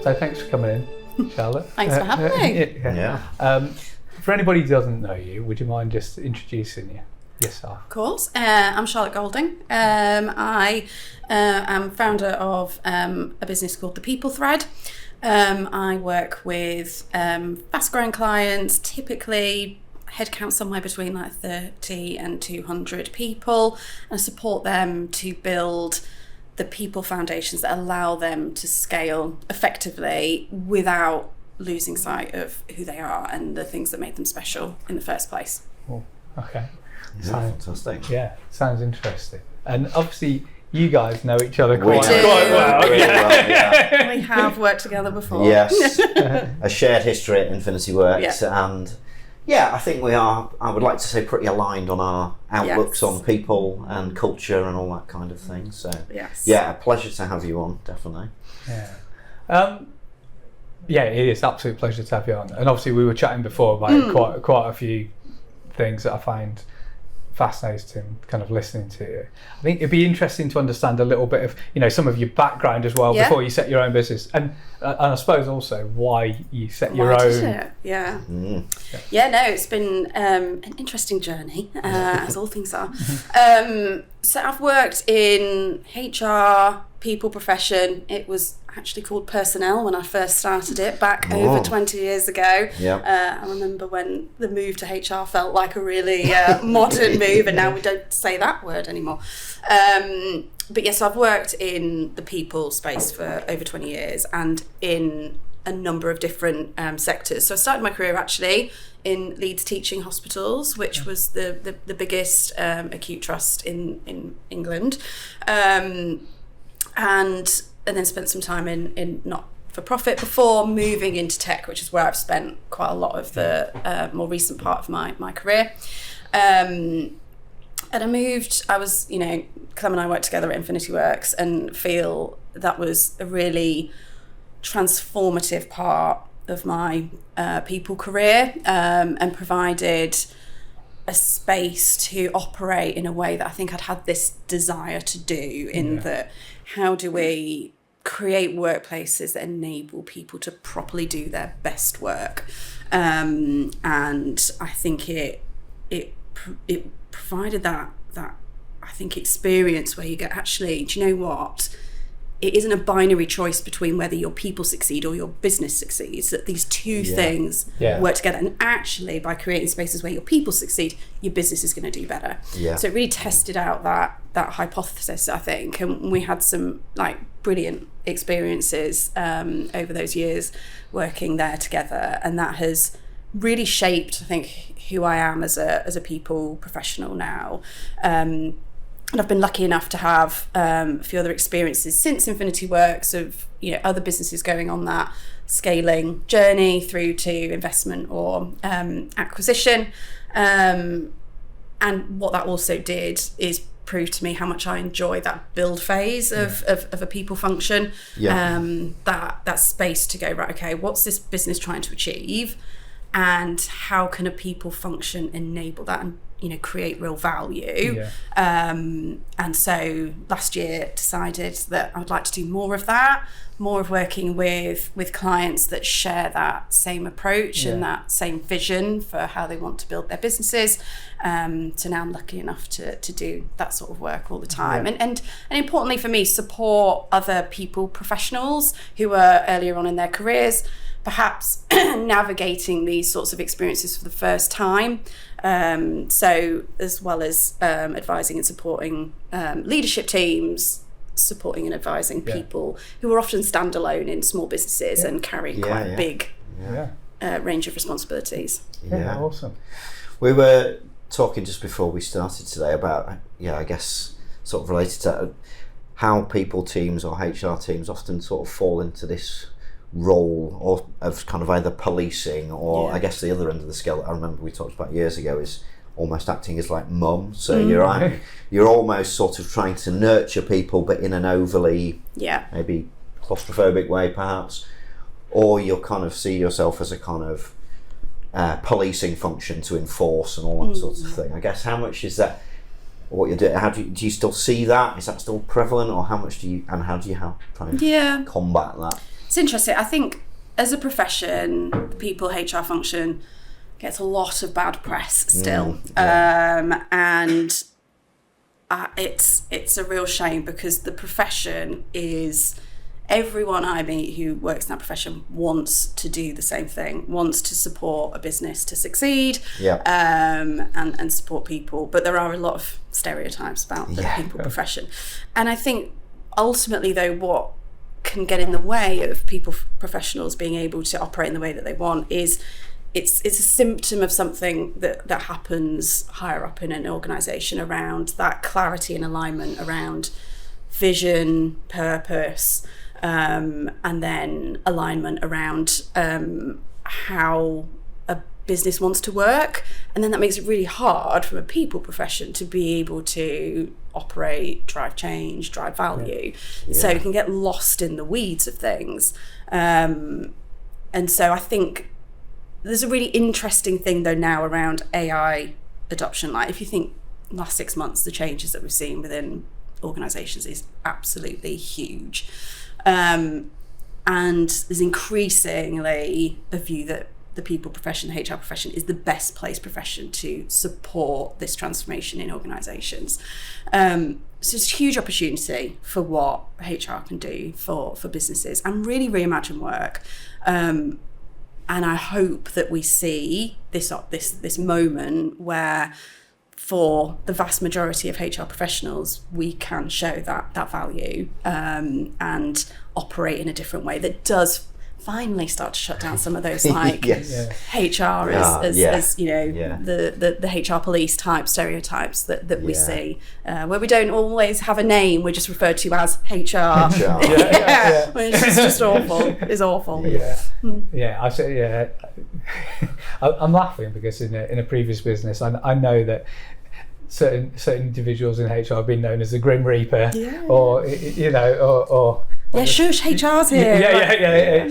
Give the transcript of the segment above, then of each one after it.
So thanks for coming in, Charlotte. Thanks for having me. Yeah. For anybody who doesn't know you, would you mind just introducing yourself? Of course. I'm Charlotte Goulding. I am founder of a business called the People Thread. I work with fast-growing clients, typically headcount somewhere between like 30 and 200 people, and I support them to build the people foundations that allow them to scale effectively without losing sight of who they are and the things that make them special in the first place. Oh, okay. Yeah, fantastic. Yeah, sounds interesting. And obviously you guys know each other quite well. well. Yeah. We have worked together before. Yes, a shared history at Infinity Works, and I think I would like to say, pretty aligned on our outlooks on people and culture and all that kind of thing. So, a pleasure to have you on, definitely. Yeah, it is absolute pleasure to have you on. And obviously we were chatting before about quite a few things that I find fascinating, kind of listening to you. I think it'd be interesting to understand a little bit of, some of your background as well before you set your own business, and I suppose also why you set your own. No, it's been an interesting journey, as all things are. So I've worked in HR, people profession. It was actually called personnel when I first started it back over 20 years ago. I remember when the move to HR felt like a really modern move, and now we don't say that word anymore. But yes, I've worked in the people space for over 20 years and in a number of different sectors. So I started my career actually in Leeds Teaching Hospitals, which was the biggest acute trust in England. And then spent some time in not-for-profit before moving into tech, which is where I've spent quite a lot of the more recent part of my career. And I was, Clem and I worked together at Infinity Works and feel that was a really transformative part of my people career, and provided a space to operate in a way that I think I'd had this desire to do that how do we create workplaces that enable people to properly do their best work, and I think it provided that I think experience where you get, actually, do you know what, it isn't a binary choice between whether your people succeed or your business succeeds, that these two things work together. And actually, by creating spaces where your people succeed, your business is going to do better. So it really tested out that hypothesis, I think. And we had some brilliant experiences over those years working there together. And that has really shaped, I think, who I am as a people professional now. And I've been lucky enough to have a few other experiences since Infinity Works of other businesses going on that scaling journey through to investment or acquisition. And what that also did is prove to me how much I enjoy that build phase of a people function. That space to go, right, okay, what's this business trying to achieve, and how can a people function enable that and create real value. And so last year decided that I would like to do more of that, more of working with clients that share that same approach and that same vision for how they want to build their businesses. So now I'm lucky enough to do that sort of work all the time. And importantly for me, support other people professionals who are earlier on in their careers, perhaps navigating these sorts of experiences for the first time. So as well as advising and supporting leadership teams, supporting and advising people who are often standalone in small businesses and carry quite a big range of responsibilities. Awesome. We were talking just before we started today about, I guess, sort of related to how people teams or HR teams often sort of fall into this role or of kind of either policing or I guess the other end of the scale that I remember we talked about years ago is almost acting as like mum. So you're almost sort of trying to nurture people, but in an overly maybe claustrophobic way perhaps, or you'll kind of see yourself as a kind of policing function to enforce and all that sorts of thing. I guess how much is that what you're doing? How do you still see that? Is that still prevalent, or how much do you, and how do you try and combat that? It's interesting. I think as a profession, the people HR function gets a lot of bad press still. And it's a real shame, because the profession is, everyone I meet who works in that profession wants to do the same thing, wants to support a business to succeed, and support people. But there are a lot of stereotypes about the people profession. And I think ultimately, though, what can get in the way of people professionals being able to operate in the way that they want is it's a symptom of something that happens higher up in an organisation, around that clarity and alignment around vision, purpose, and then alignment around how a business wants to work. And then that makes it really hard from a people profession to be able to operate, drive change, drive value. So you can get lost in the weeds of things. And so I think there's a really interesting thing though now around AI adoption. Like, if you think last 6 months, the changes that we've seen within organisations is absolutely huge. And there's increasingly a view that the people profession, the HR profession, is the best placed profession to support this transformation in organisations. So it's a huge opportunity for what HR can do for businesses and really reimagine work. And I hope that we see this moment where, for the vast majority of HR professionals, we can show that value and operate in a different way that does finally start to shut down some of those like HR as you know, the HR police type stereotypes that we see, where we don't always have a name, we're just referred to as HR. Which is just awful. It's awful. I say I'm laughing because in a previous business I know that certain individuals in HR have been known as the Grim Reaper, or you know, or shush, HR's here.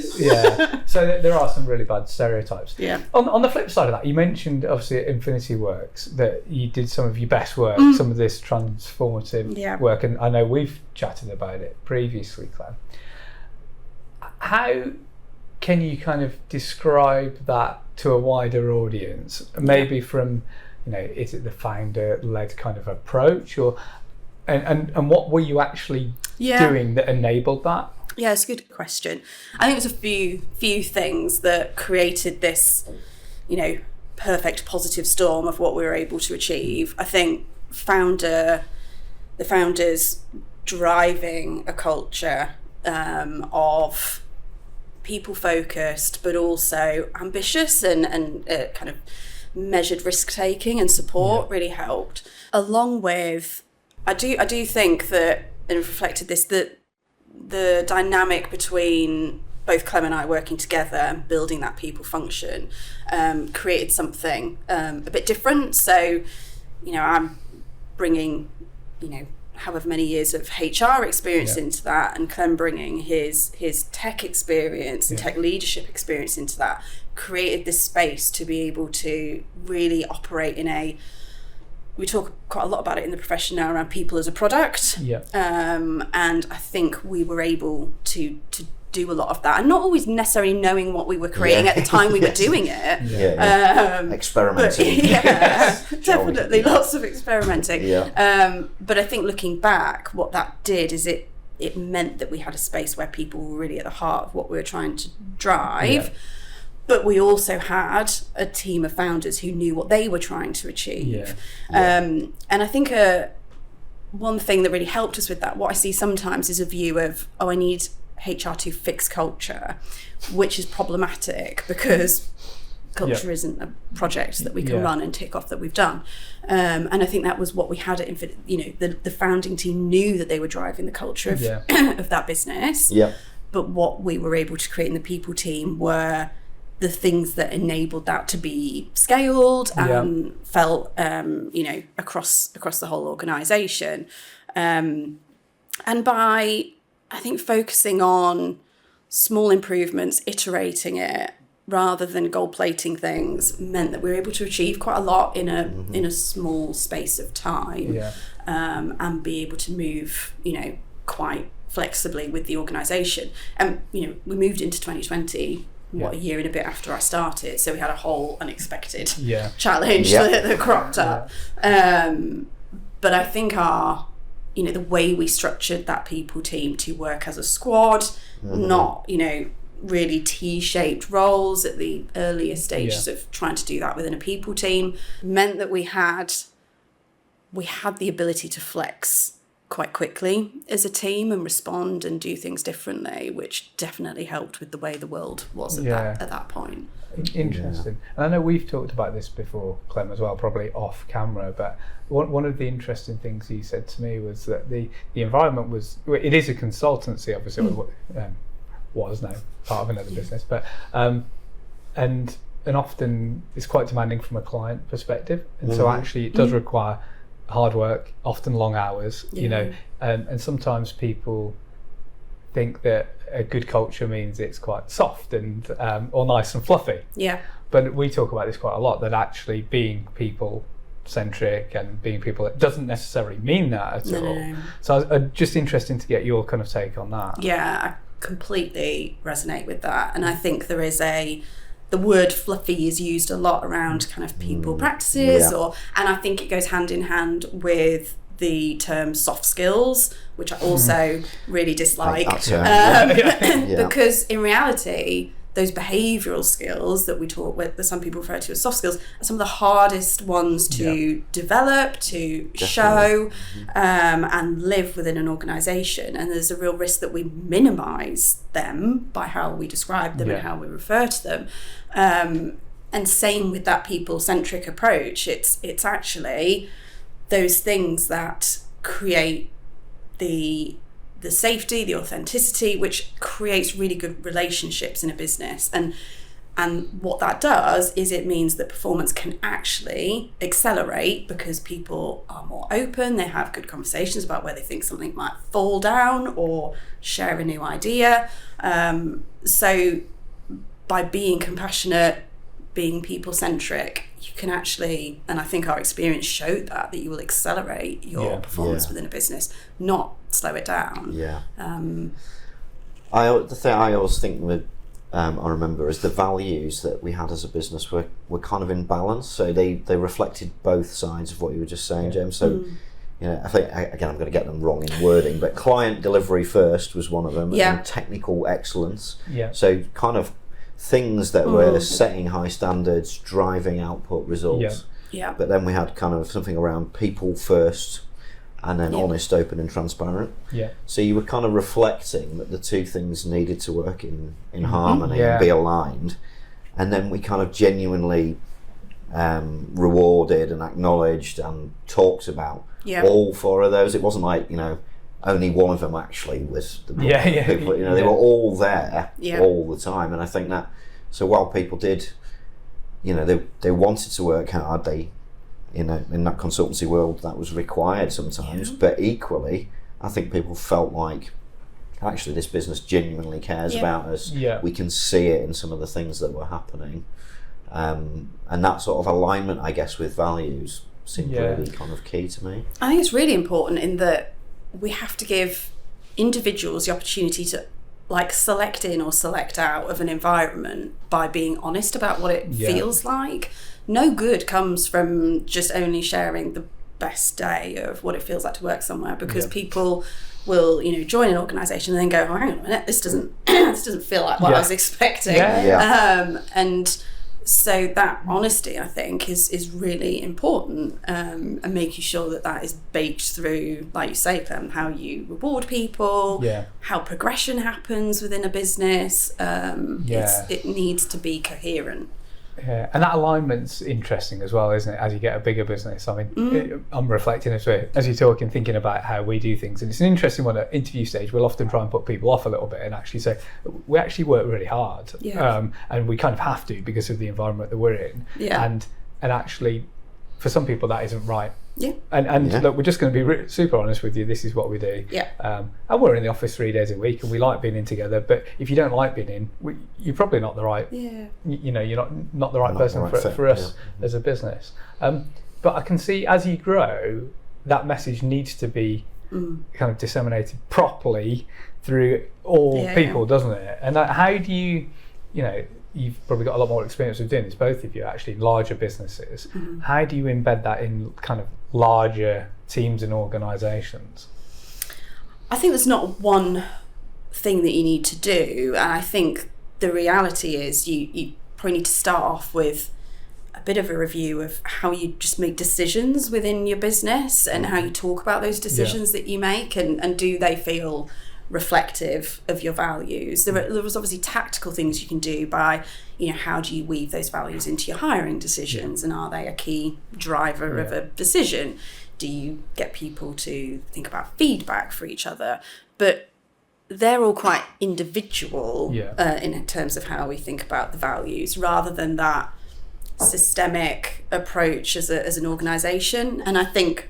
So there are some really bad stereotypes. On the flip side of that, you mentioned obviously at Infinity Works that you did some of your best work, some of this transformative work, and I know we've chatted about it previously, Clem. How can you kind of describe that to a wider audience? Maybe from, you know, is it the founder-led kind of approach, or and what were you actually doing that enabled that? Yeah, it's a good question. I think there's a few things that created this, you know, perfect positive storm of what we were able to achieve. I think the founders driving a culture of people focused, but also ambitious and kind of measured risk taking and support really helped. Along with, I do think that, and reflected this, that the dynamic between both Clem and I working together and building that people function created something a bit different. So, you know, I'm bringing, you know, however many years of HR experience into that, and Clem bringing his tech experience and tech leadership experience into that, created this space to be able to really operate in a, we talk quite a lot about it in the profession now around people as a product. And I think we were able to do a lot of that, and not always necessarily knowing what we were creating at the time we were doing it. Experimenting. Definitely lots of experimenting. But I think looking back, what that did is it meant that we had a space where people were really at the heart of what we were trying to drive. But we also had a team of founders who knew what they were trying to achieve. And I think one thing that really helped us with that, what I see sometimes is a view of, I need HR to fix culture, which is problematic because culture isn't a project that we can run and tick off that we've done. And I think that was what we had at Infinite. You know, the founding team knew that they were driving the culture of, of that business. But what we were able to create in the people team were the things that enabled that to be scaled and felt, you know, across the whole organisation. And by, I think, focusing on small improvements, iterating it, rather than gold plating things, meant that we were able to achieve quite a lot in a small space of time, and be able to move, you know, quite flexibly with the organisation. And you know, we moved into 2020 a year and a bit after I started, so we had a whole unexpected challenge that cropped up. But I think the way we structured that people team to work as a squad, not, really T-shaped roles at the earlier stages of trying to do that within a people team, meant that we had the ability to flex quite quickly as a team and respond and do things differently, which definitely helped with the way the world was at that point. Interesting. And I know we've talked about this before, Clem, as well, probably off camera, but one of the interesting things he said to me was that the environment it is a consultancy, obviously, was now part of another business, but and often it's quite demanding from a client perspective, and so actually it does require hard work, often long hours, and sometimes people think that a good culture means it's quite soft and or nice and fluffy. Yeah. But we talk about this quite a lot, that actually being people centric and being people, it doesn't necessarily mean that at all. No. So it's just interesting to get your kind of take on that. Yeah, I completely resonate with that, and I think there is the word fluffy is used a lot around kind of people practices, and I think it goes hand in hand with the term soft skills, which I also really dislike, because in reality, those behavioural skills that we talk with, that some people refer to as soft skills, are some of the hardest ones to develop, to show, and live within an organisation. And there's a real risk that we minimise them by how we describe them and how we refer to them. And same with that people-centric approach. It's actually those things that create the safety, the authenticity, which creates really good relationships in a business. And what that does is it means that performance can actually accelerate because people are more open, they have good conversations about where they think something might fall down or share a new idea. So by being compassionate, being people-centric, you can actually, and I think our experience showed that you will accelerate your performance within a business, not slow it down. The thing I always think with, I remember, is the values that we had as a business were kind of in balance. So they reflected both sides of what you were just saying, James. So I think, again, I'm going to get them wrong in wording, but client delivery first was one of them, and technical excellence. So kind of things that were setting high standards, driving output results. But then we had kind of something around people first, and then honest, open and transparent. So you were kind of reflecting that the two things needed to work in harmony and be aligned. And then we kind of genuinely rewarded and acknowledged and talked about all four of those. It wasn't like, only one of them actually was the people, they were all there all the time. And I think that, so while people did, they wanted to work hard, they, in that consultancy world, that was required sometimes, but equally, I think people felt like, actually, this business genuinely cares about us. We can see it in some of the things that were happening. And that sort of alignment, I guess, with values seemed really kind of key to me. I think it's really important in that we have to give individuals the opportunity to select in or select out of an environment by being honest about what it feels like. No good comes from just only sharing the best day of what it feels like to work somewhere, because people will join an organisation and then go, hang on a minute, this doesn't feel like what I was expecting. And so that honesty, I think, is really important, and making sure that is baked through, like you say, Clem, how you reward people, how progression happens within a business. It needs to be coherent. Yeah, and that alignment's interesting as well, isn't it? As you get a bigger business, I mean, I'm reflecting as you're talking, thinking about how we do things, and it's an interesting one at interview stage. We'll often try and put people off a little bit and actually say we actually work really hard, and we kind of have to because of the environment that we're in, and actually, for some people that isn't right. Look, we're just going to be super honest with you. This is what we do. And we're in the office 3 days a week, and we like being in together. But if you don't like being in, you're probably not the right. You're not the right person for us as a business. But I can see as you grow, that message needs to be kind of disseminated properly through all people, doesn't it? And how do you know, you've probably got a lot more experience of doing this, both of you, actually, in larger businesses. How do you embed that in kind of larger teams and organisations? I think there's not one thing that you need to do, and I think the reality is you probably need to start off with a bit of a review of how you just make decisions within your business and how you talk about those decisions that you make, and do they feel reflective of your values. There was obviously tactical things you can do by, you know, how do you weave those values into your hiring decisions, and are they a key driver of a decision? Do you get people to think about feedback for each other? But they're all quite individual in terms of how we think about the values, rather than that systemic approach as an organisation. And I think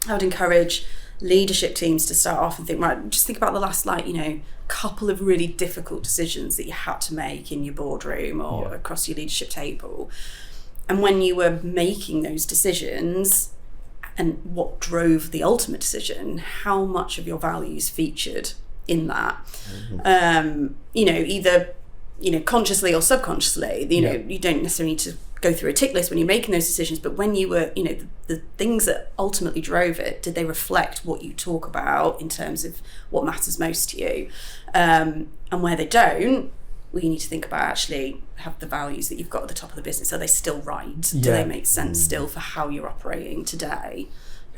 I would encourage leadership teams to start off and think, right, just think about the last, like, you know, couple of really difficult decisions that you had to make in your boardroom or across your leadership table. And when you were making those decisions, and what drove the ultimate decision, how much of your values featured in that? You know, either, you know, consciously or subconsciously. You know, you don't necessarily need to go through a tick list when you're making those decisions, but when you were, you know, the things that ultimately drove it, did they reflect what you talk about in terms of what matters most to you? And where they don't, well, you need to think about, actually, have the values that you've got at the top of the business, are they still right? Do they make sense still for how you're operating today?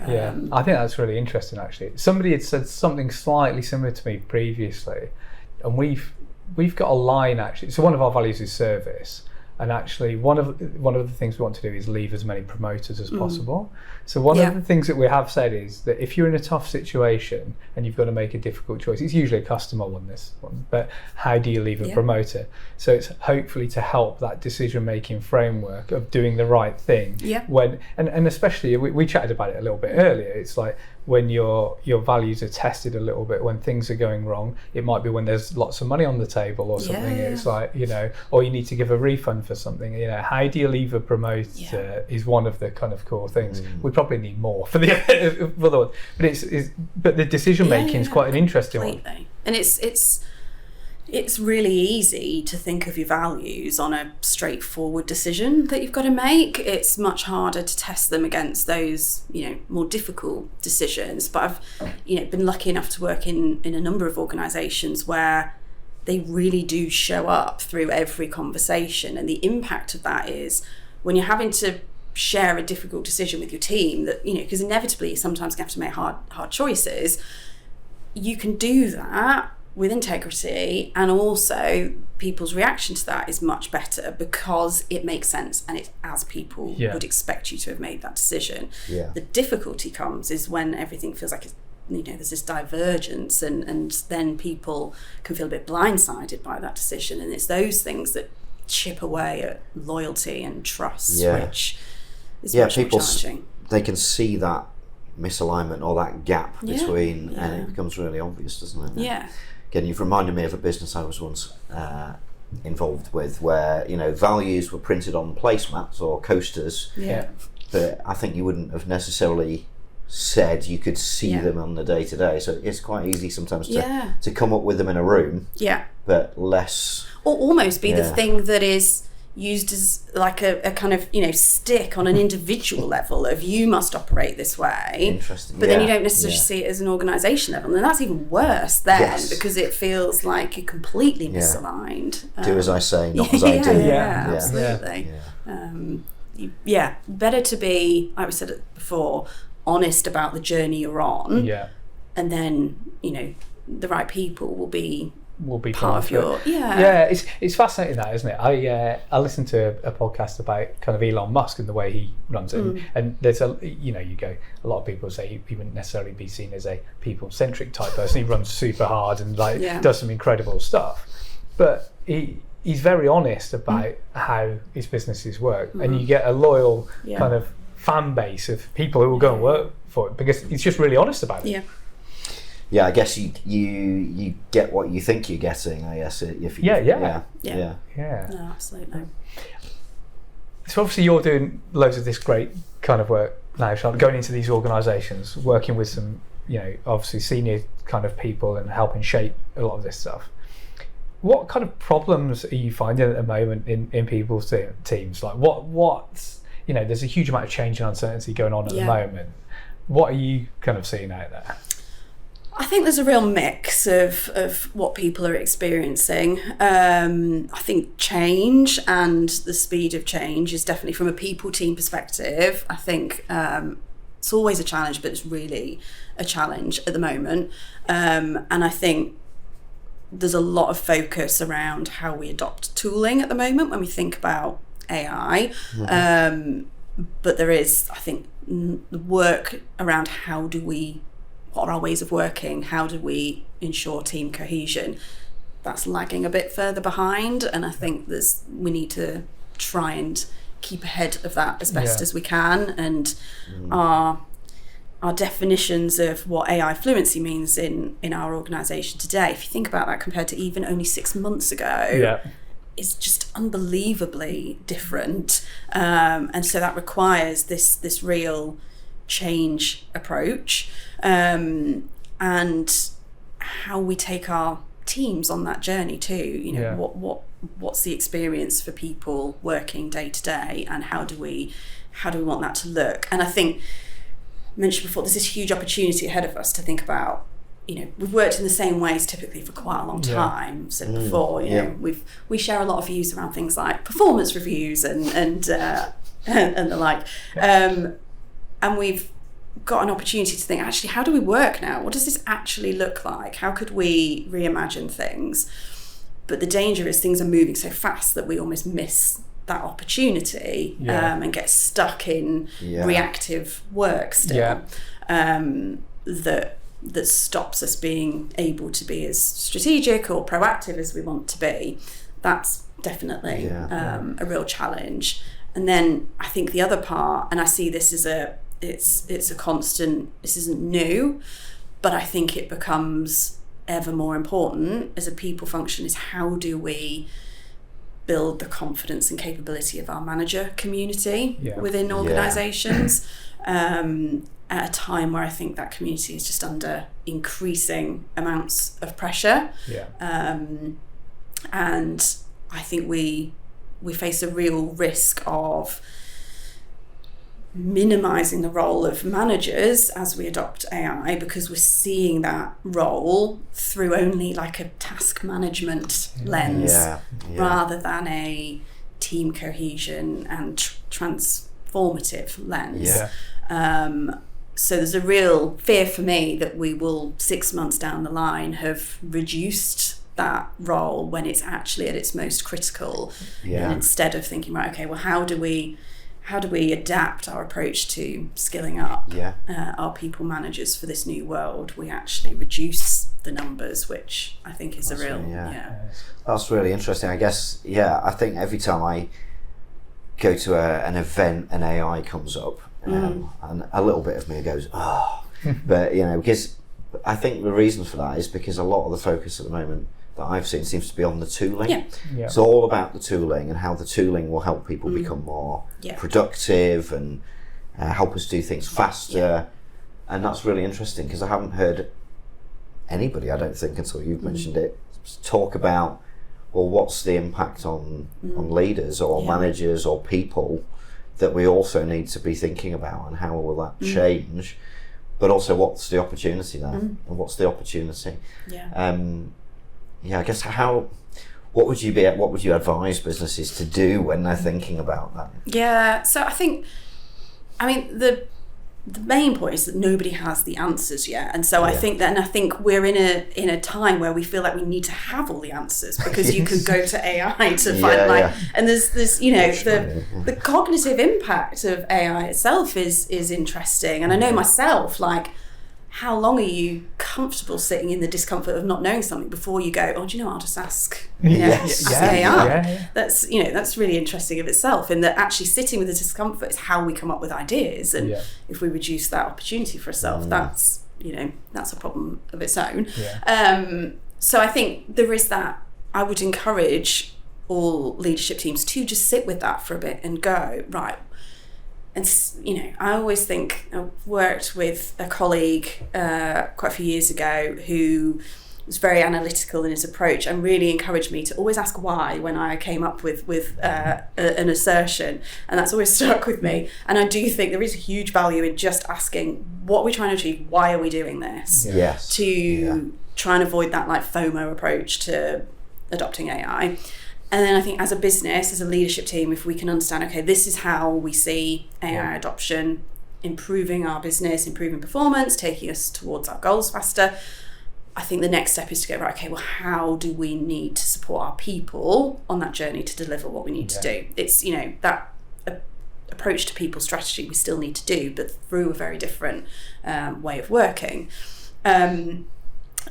I think that's really interesting, actually. Somebody had said something slightly similar to me previously, and we've got a line, actually. So one of our values is service, and actually one of the things we want to do is leave as many promoters as possible. So one of the things that we have said is that if you're in a tough situation and you've got to make a difficult choice, it's usually a customer one, this one, but how do you leave a promoter? So it's hopefully to help that decision-making framework of doing the right thing. When and especially, we chatted about it a little bit earlier, it's like when your values are tested a little bit, when things are going wrong, it might be when there's lots of money on the table or something. It's like, you know, or you need to give a refund for something. You know, how do you leave a promoter is one of the kind of core things. We probably need more for the other one, but the decision making is quite an interesting one. And it's really easy to think of your values on a straightforward decision that you've got to make. It's much harder to test them against those, you know, more difficult decisions. But I've, you know, been lucky enough to work in a number of organisations where they really do show up through every conversation. And the impact of that is when you're having to share a difficult decision with your team, that, you know, because inevitably you sometimes have to make hard choices, you can do that with integrity, and also people's reaction to that is much better because it makes sense and it's as people would expect you to have made that decision. The difficulty comes is when everything feels like it's, you know, there's this divergence, and then people can feel a bit blindsided by that decision, and it's those things that chip away at loyalty and trust, which is much more challenging. They can see that misalignment or that gap between, and it becomes really obvious, doesn't it? Again, you've reminded me of a business I was once involved with, where, you know, values were printed on placemats or coasters, but I think you wouldn't have necessarily said you could see them on the day to day. So it's quite easy sometimes to come up with them in a room, but less, or almost be the thing that is used as like a kind of, you know, stick on an individual level of you must operate this way. Interesting. But then you don't necessarily see it as an organisation level, and that's even worse then, because it feels like you're completely misaligned. Do as I say, not as I do. Absolutely. Better to be, like we said it before, honest about the journey you're on, and then, you know, the right people will be part of your it's fascinating, that, isn't it? I listened to a podcast about kind of Elon Musk and the way he runs it, and there's a, you know, you go, a lot of people say he wouldn't necessarily be seen as a people-centric type person. He runs super hard and does some incredible stuff, but he's very honest about how his businesses work, and you get a loyal kind of fan base of people who will go and work for it because he's just really honest about it. I guess you get what you think you're getting, I guess. If you, No, absolutely. So obviously you're doing loads of this great kind of work now, Charlotte, going into these organisations, working with some, obviously senior kind of people and helping shape a lot of this stuff. What kind of problems are you finding at the moment in people's teams? Like what's there's a huge amount of change and uncertainty going on at the moment. What are you kind of seeing out there? I think there's a real mix of what people are experiencing. I think change and the speed of change is definitely, from a people team perspective, I think it's always a challenge, but it's really a challenge at the moment. And I think there's a lot of focus around how we adopt tooling at the moment when we think about AI. But there is, I think, work around what are our ways of working? How do we ensure team cohesion? That's lagging a bit further behind, and I think we need to try and keep ahead of that as best as we can. And our definitions of what AI fluency means in our organisation today, if you think about that compared to even only 6 months ago, is just unbelievably different. And so that requires this real change approach, and how we take our teams on that journey too. What's the experience for people working day to day, and how do we want that to look? And I think I mentioned before, there's this huge opportunity ahead of us to think about, we've worked in the same ways typically for quite a long time. Said before, we share a lot of views around things like performance reviews and the like. And we've got an opportunity to think, actually, how do we work now? What does this actually look like? How could we reimagine things? But the danger is things are moving so fast that we almost miss that opportunity and get stuck in reactive work still. That stops us being able to be as strategic or proactive as we want to be. That's definitely a real challenge. And then I think the other part, and I see this as it's a constant, this isn't new, but I think it becomes ever more important as a people function, is how do we build the confidence and capability of our manager community within organisations, at a time where I think that community is just under increasing amounts of pressure. And I think we face a real risk of minimising the role of managers as we adopt AI, because we're seeing that role through only like a task management lens rather than a team cohesion and transformative lens. So there's a real fear for me that we will 6 months down the line have reduced that role when it's actually at its most critical. And instead of thinking, right, okay, well, how do we adapt our approach to skilling up our people managers for this new world, we actually reduce the numbers, which I think is that's really interesting. I guess I think every time I go to an event and AI comes up, and a little bit of me goes, but because I think the reason for that is because a lot of the focus at the moment that I've seen seems to be on the tooling. It's all about the tooling and how the tooling will help people become more productive and help us do things faster. And that's really interesting, because I haven't heard anybody, I don't think, until you've mentioned it, talk about, well, what's the impact on leaders or managers or people that we also need to be thinking about, and how will that change? But also, what's the opportunity there, and what's the opportunity? I guess what would you advise businesses to do when they're thinking about that? So I mean the main point is that nobody has the answers yet, and so I think we're in a time where we feel like we need to have all the answers, because you can go to AI to find and there's the cognitive impact of AI itself is interesting. And I know myself, like, how long are you comfortable sitting in the discomfort of not knowing something before you go, oh, do you know what, I'll just ask AI. That's that's really interesting of itself, in that actually sitting with the discomfort is how we come up with ideas. And if we reduce that opportunity for ourselves, that's a problem of its own. So I think there is that. I would encourage all leadership teams to just sit with that for a bit and go, right, I always think, I worked with a colleague quite a few years ago who was very analytical in his approach and really encouraged me to always ask why when I came up with an assertion, and that's always stuck with me. And I do think there is a huge value in just asking, what are we trying to achieve? Why are we doing this? Yes. To try and avoid that like FOMO approach to adopting AI. And then I think as a business, as a leadership team, if we can understand, okay, this is how we see AI adoption improving our business, improving performance, taking us towards our goals faster, I think the next step is to go, right, okay, well, how do we need to support our people on that journey to deliver what we need to do? It's, that approach to people strategy we still need to do, but through a very different way of working.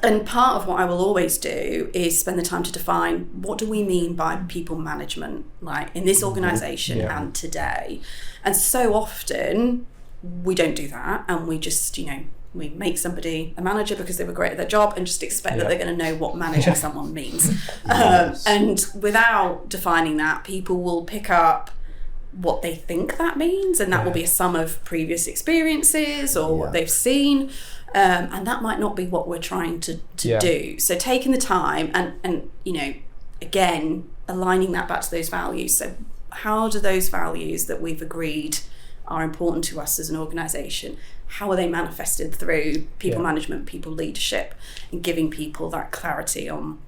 And part of what I will always do is spend the time to define, what do we mean by people management, like in this organisation and today? And so often we don't do that, and we just, we make somebody a manager because they were great at their job and just expect that they're going to know what managing someone means. And without defining that, people will pick up what they think that means, and that will be a sum of previous experiences or what they've seen. And that might not be what we're trying to do. So taking the time and again, aligning that back to those values. So how do those values that we've agreed are important to us as an organisation, how are they manifested through people management, people leadership, and giving people that clarity on,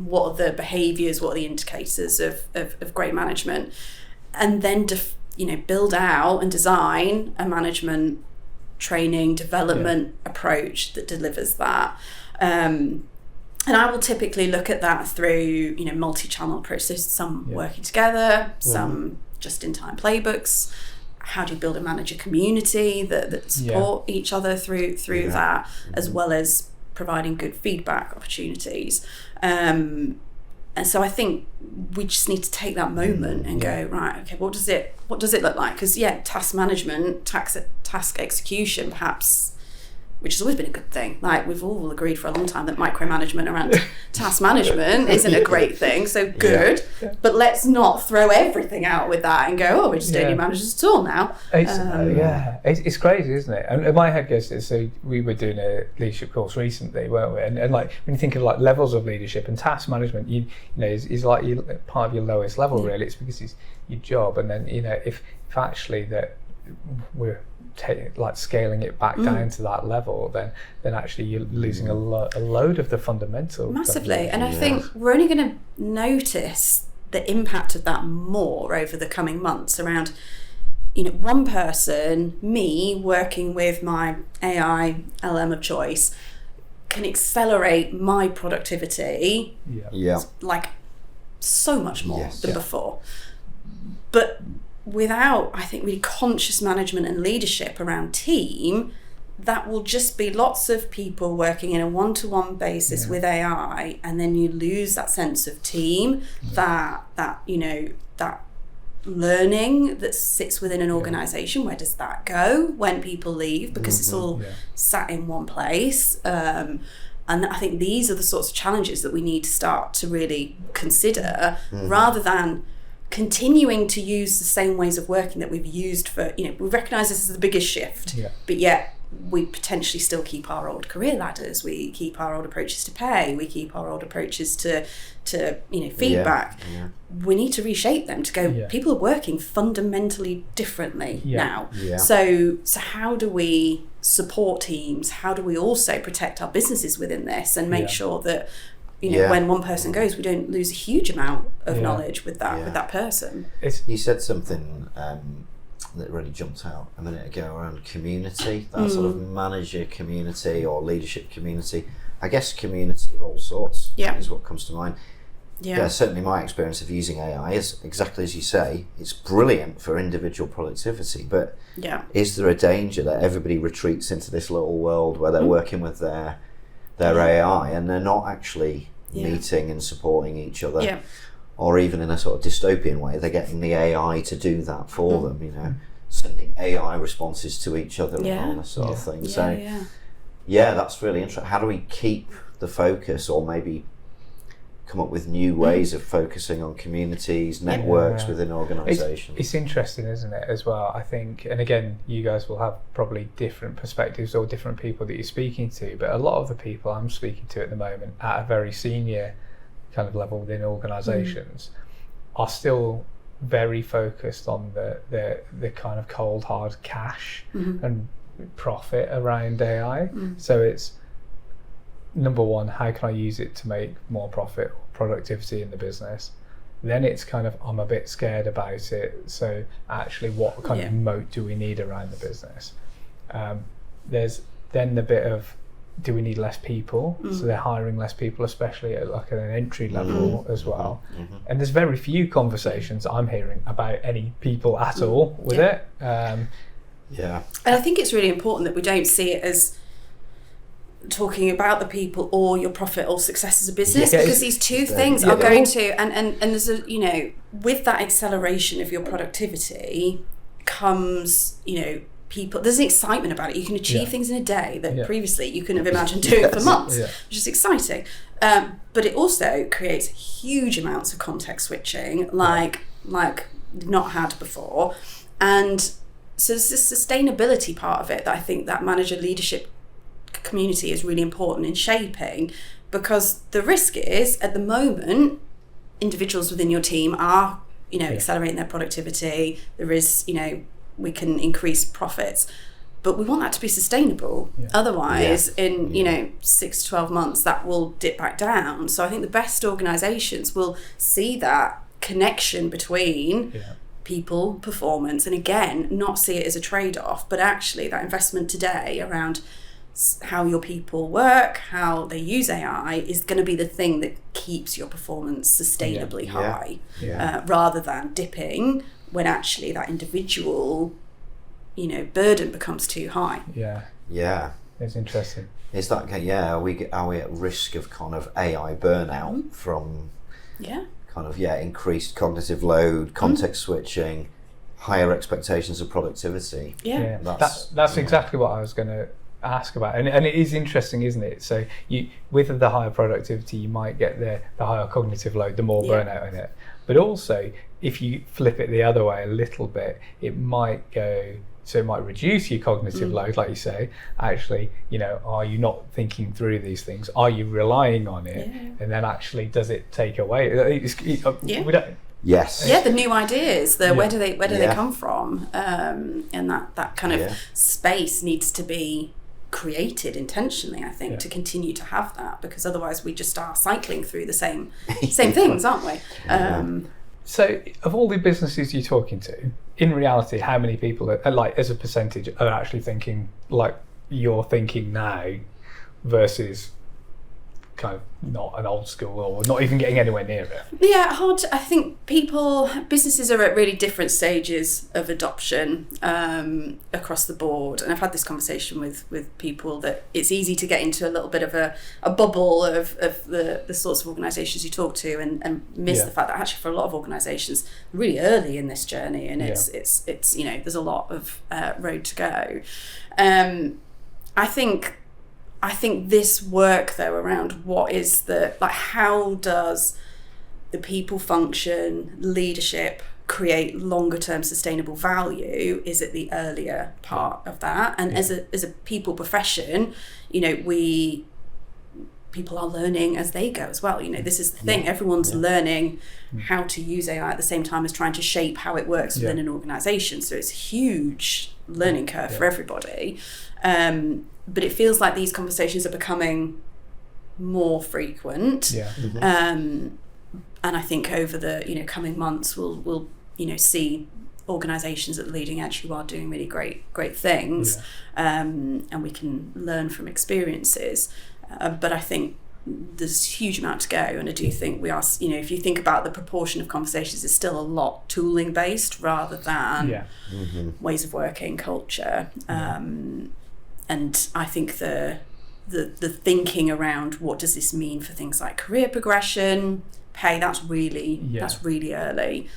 what are the behaviours, what are the indicators of great management, and then build out and design a management training development approach that delivers that. And I will typically look at that through multi-channel approach. So some working together, some just-in-time playbooks. How do you build a manager community that support each other through that, as well as providing good feedback opportunities. And so I think we just need to take that moment and go, right, okay, what does it look like? Because task management, task execution, perhaps, which has always been a good thing. Like, we've all agreed for a long time that micromanagement around task management isn't a great thing, so good. But let's not throw everything out with that and go, we just don't need managers at all now. It's crazy, isn't it? And my head goes to, so we were doing a leadership course recently, weren't we? And like, when you think of like levels of leadership, and task management, is like part of your lowest level, really. It's because it's your job. And then, if actually that we're scaling it back down to that level, then actually you're losing a load of the fundamental massively. And I think we're only going to notice the impact of that more over the coming months around one person, me working with my AI LM of choice, can accelerate my productivity like so much more than before. But without, I think, really conscious management and leadership around team, that will just be lots of people working in a one-to-one basis with AI, and then you lose that sense of team, that learning that sits within an organisation. Where does that go when people leave? Because it's all sat in one place. And I think these are the sorts of challenges that we need to start to really consider, rather than continuing to use the same ways of working that we've used for, we recognise this as the biggest shift, but yet we potentially still keep our old career ladders, we keep our old approaches to pay, we keep our old approaches to feedback. We need to reshape them to go, people are working fundamentally differently now. So how do we support teams? How do we also protect our businesses within this and make sure that when one person goes, we don't lose a huge amount of knowledge with that person. You said something that really jumped out a minute ago around community, that sort of manager community or leadership community. I guess community of all sorts is what comes to mind. Certainly my experience of using AI is exactly as you say, it's brilliant for individual productivity, but is there a danger that everybody retreats into this little world where they're working with their AI and they're not actually meeting and supporting each other, or even in a sort of dystopian way, they're getting the AI to do that for them, sending AI responses to each other and all this sort of thing. That's really interesting. How do we keep the focus, or maybe come up with new ways of focusing on communities, networks within organisations. It's interesting, isn't it, as well, I think, and again, you guys will have probably different perspectives or different people that you're speaking to, but a lot of the people I'm speaking to at the moment at a very senior kind of level within organisations are still very focused on the kind of cold hard cash and profit around AI. So it's, number one, how can I use it to make more profit or productivity in the business? Then it's kind of, I'm a bit scared about it, so actually what kind of moat do we need around the business? There's then the bit of, do we need less people? So they're hiring less people, especially at like an entry level as well. And there's very few conversations I'm hearing about any people at all with it. And I think it's really important that we don't see it as talking about the people or your profit or success as a business, because these two things are going to, and there's a, you know, with that acceleration of your productivity comes, you know, people, there's an excitement about it. You can achieve things in a day that previously you couldn't have imagined doing for months, which is exciting. But it also creates huge amounts of context switching, like not had before. And so there's this sustainability part of it that I think that manager leadership community is really important in shaping, because the risk is, at the moment, individuals within your team are, you know, accelerating their productivity. There is, you know, we can increase profits, but we want that to be sustainable. Otherwise, in, you know, 6 to 12 months, that will dip back down. So I think the best organizations will see that connection between people, performance, and again, not see it as a trade-off, but actually that investment today around how your people work, how they use AI, is going to be the thing that keeps your performance sustainably high, rather than dipping when actually that individual, you know, burden becomes too high. It's interesting. Is that are we at risk of kind of AI burnout from kind of increased cognitive load, context switching, higher expectations of productivity? That's exactly what I was going to ask about, and it is interesting, isn't it? So you, with the higher productivity, you might get the higher cognitive load, the more burnout in it. But also, if you flip it the other way a little bit, it might go, so it might reduce your cognitive load, like you say. Actually, you know, are you not thinking through these things? Are you relying on it? And then actually, does it take away? We don't, the new ideas, where do they come from? And that kind of space needs to be created intentionally, I think, to continue to have that, because otherwise we just are cycling through the same things, aren't we? So of all the businesses you're talking to, in reality, how many people are, like, as a percentage, are actually thinking like you're thinking now versus kind of not an old school, or not even getting anywhere near it? Hard to, I think businesses are at really different stages of adoption across the board, and I've had this conversation with people that it's easy to get into a little bit of a bubble of the sorts of organisations you talk to, and miss the fact that actually for a lot of organisations really early in this journey, and it's you know, there's a lot of road to go. I think this work, though, around what is how does the people function, leadership create longer term sustainable value, is at the earlier part of that. And as a people profession, you know, people are learning as they go as well. You know, this is the thing, everyone's learning how to use AI at the same time as trying to shape how it works within an organisation. So it's a huge learning curve for everybody. But it feels like these conversations are becoming more frequent. And I think over the, you know, coming months we'll you know, see organisations at the leading edge who are doing really great things, and we can learn from experiences. But I think there's a huge amount to go, and I do think we are, you know, if you think about the proportion of conversations, it's still a lot tooling based rather than ways of working, culture. And I think the thinking around what does this mean for things like career progression, pay, that's really early.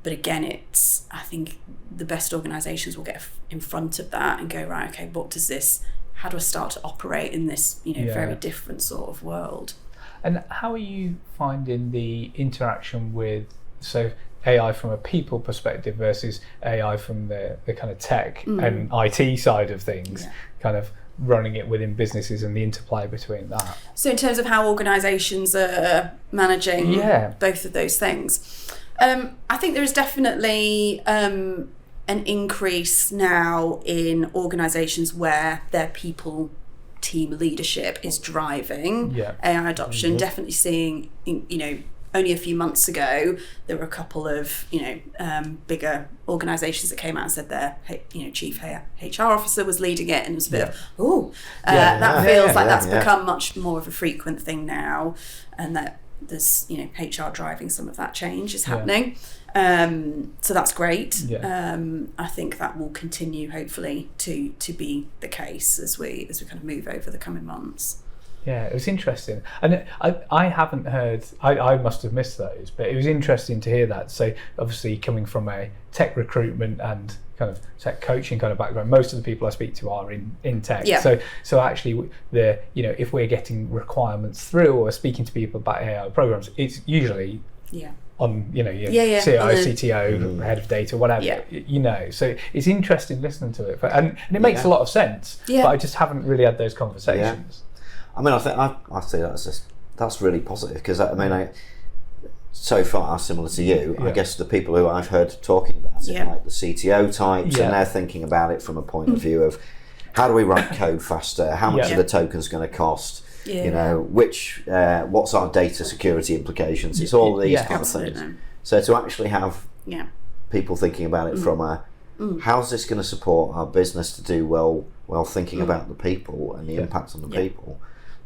But again, I think the best organisations will get in front of that and go, right, okay, how do I start to operate in this, you know, very different sort of world? And how are you finding the interaction with AI from a people perspective versus AI from the kind of tech and IT side of things, kind of running it within businesses and the interplay between that? So in terms of how organisations are managing both of those things, I think there is definitely an increase now in organisations where their people team leadership is driving AI adoption. Definitely seeing, only a few months ago, there were a couple of, bigger organisations that came out and said their, chief HR officer was leading it, and it was a bit of, that feels like that's become much more of a frequent thing now, and that there's, HR driving some of that change is happening. So that's great. I think that will continue, hopefully, to be the case as we kind of move over the coming months. Yeah, it was interesting, and I haven't heard. I must have missed those, but it was interesting to hear that. So obviously, coming from a tech recruitment and kind of tech coaching kind of background, most of the people I speak to are in tech. So actually, if we're getting requirements through or speaking to people about AI programs, it's usually on your CIO, CTO, head of data, whatever. So it's interesting listening to it, and it makes a lot of sense. But I just haven't really had those conversations. I mean, I see that's really positive, because so far, similar to you, I guess the people who I've heard talking about it, like the CTO types, and they're thinking about it from a point of view of how do we write code faster? How much are the tokens going to cost? What's our data security implications? It's all these kind of things. So to actually have people thinking about it from a how's this going to support our business to do well thinking about the people and the impact on the people.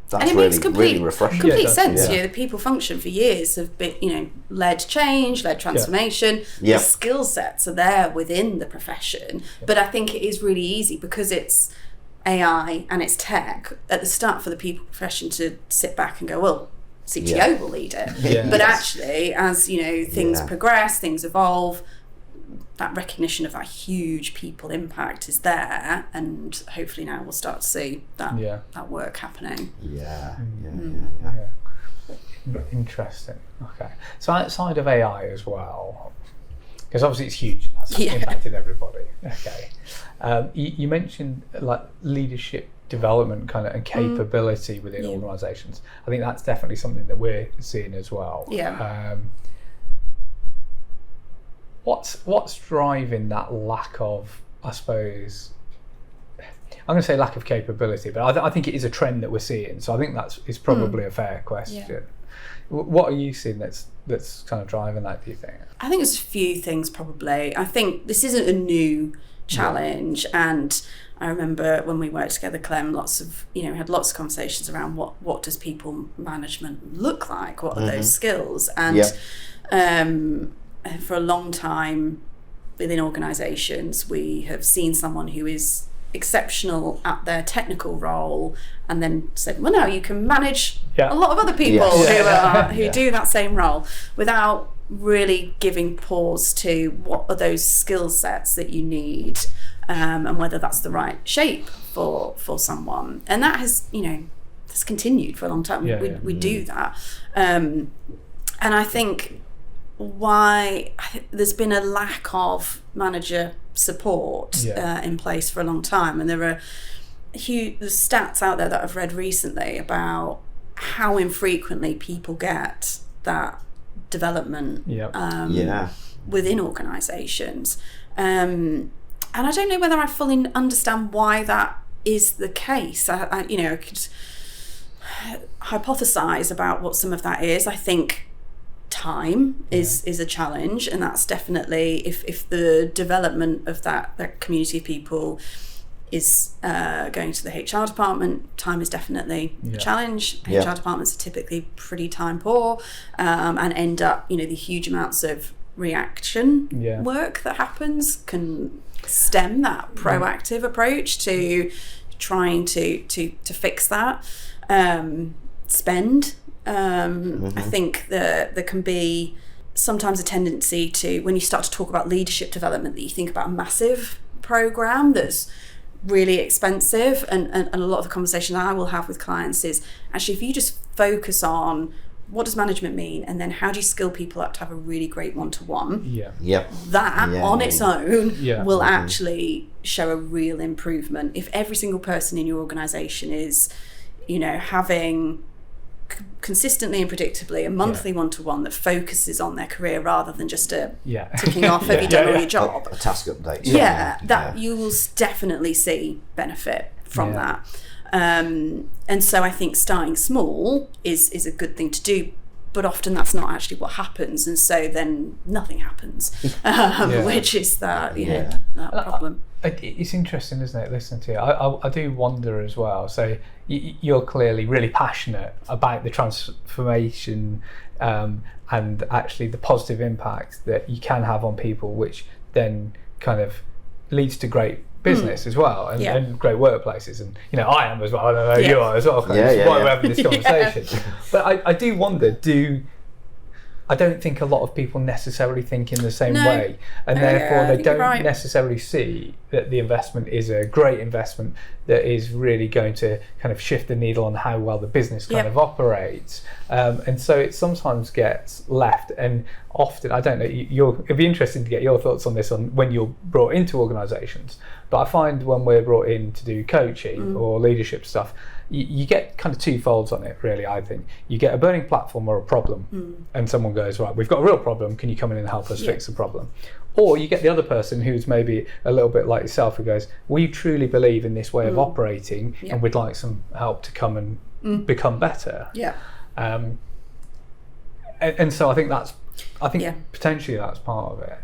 That's and it makes really refreshing. Complete sense. The people function for years have been, led change, led transformation. The skill sets are there within the profession, but I think it is really easy because it's AI and it's tech at the start for the people profession to sit back and go, well, CTO will lead it. But actually, as things progress, things evolve, that recognition of that huge people impact is there, and hopefully now we'll start to see that work happening. Interesting. Okay, so outside of AI as well, because obviously it's huge and that's impacted everybody. Okay, you mentioned like leadership development kind of and capability within organisations. I think that's definitely something that we're seeing as well. What's driving that lack of, I suppose, I'm going to say lack of capability, but I think it is a trend that we're seeing. So I think it's probably a fair question. What are you seeing that's kind of driving that, do you think? I think there's a few things probably. I think this isn't a new challenge, and I remember when we worked together, Clem, had lots of conversations around what does people management look like? What are those skills? And for a long time within organisations, we have seen someone who is exceptional at their technical role and then said, well, no, you can manage a lot of other people who do that same role, without really giving pause to what are those skill sets that you need, and whether that's the right shape for someone. And that has continued for a long time. We do that, and I think there's been a lack of manager support in place for a long time, and there are there's stats out there that I've read recently about how infrequently people get that development within organisations, and I don't know whether I fully understand why that is the case. I could hypothesize about what some of that is. I think time is a challenge, and that's definitely if the development of that community of people is going to the HR department, time is definitely a challenge. HR departments are typically pretty time poor, and end up the huge amounts of reaction work that happens can stem that proactive approach to trying to fix that. Spend. I think there can be sometimes a tendency to, when you start to talk about leadership development, that you think about a massive program that's really expensive. And a lot of the conversation I will have with clients is actually, if you just focus on what does management mean, and then how do you skill people up to have a really great one-to-one, that on its own will actually show a real improvement. If every single person in your organisation is, having consistently and predictably a monthly one-to-one that focuses on their career rather than just ticking off have you done all your job, a task update, you will definitely see benefit from that. And so I think starting small is a good thing to do, but often that's not actually what happens, and so then nothing happens, which is that that problem. It's interesting, isn't it, listening to you? I do wonder as well. So you're clearly really passionate about the transformation and actually the positive impact that you can have on people, which then kind of leads to great business as well, and great workplaces. And I am as well. I don't know you are as well. That's why we're having this conversation. But I do wonder, I don't think a lot of people necessarily think in the same way, and therefore they don't necessarily see that the investment is a great investment that is really going to kind of shift the needle on how well the business kind of operates. And so it sometimes gets left, and often, I don't know, it'd be interesting to get your thoughts on this on when you're brought into organisations, but I find when we're brought in to do coaching or leadership stuff, you get kind of two folds on it, really. I think you get a burning platform or a problem, and someone goes, right, we've got a real problem, can you come in and help us fix the problem? Or you get the other person who's maybe a little bit like yourself, who goes, we truly believe in this way of operating, and we'd like some help to come and become better. And so I think potentially that's part of it.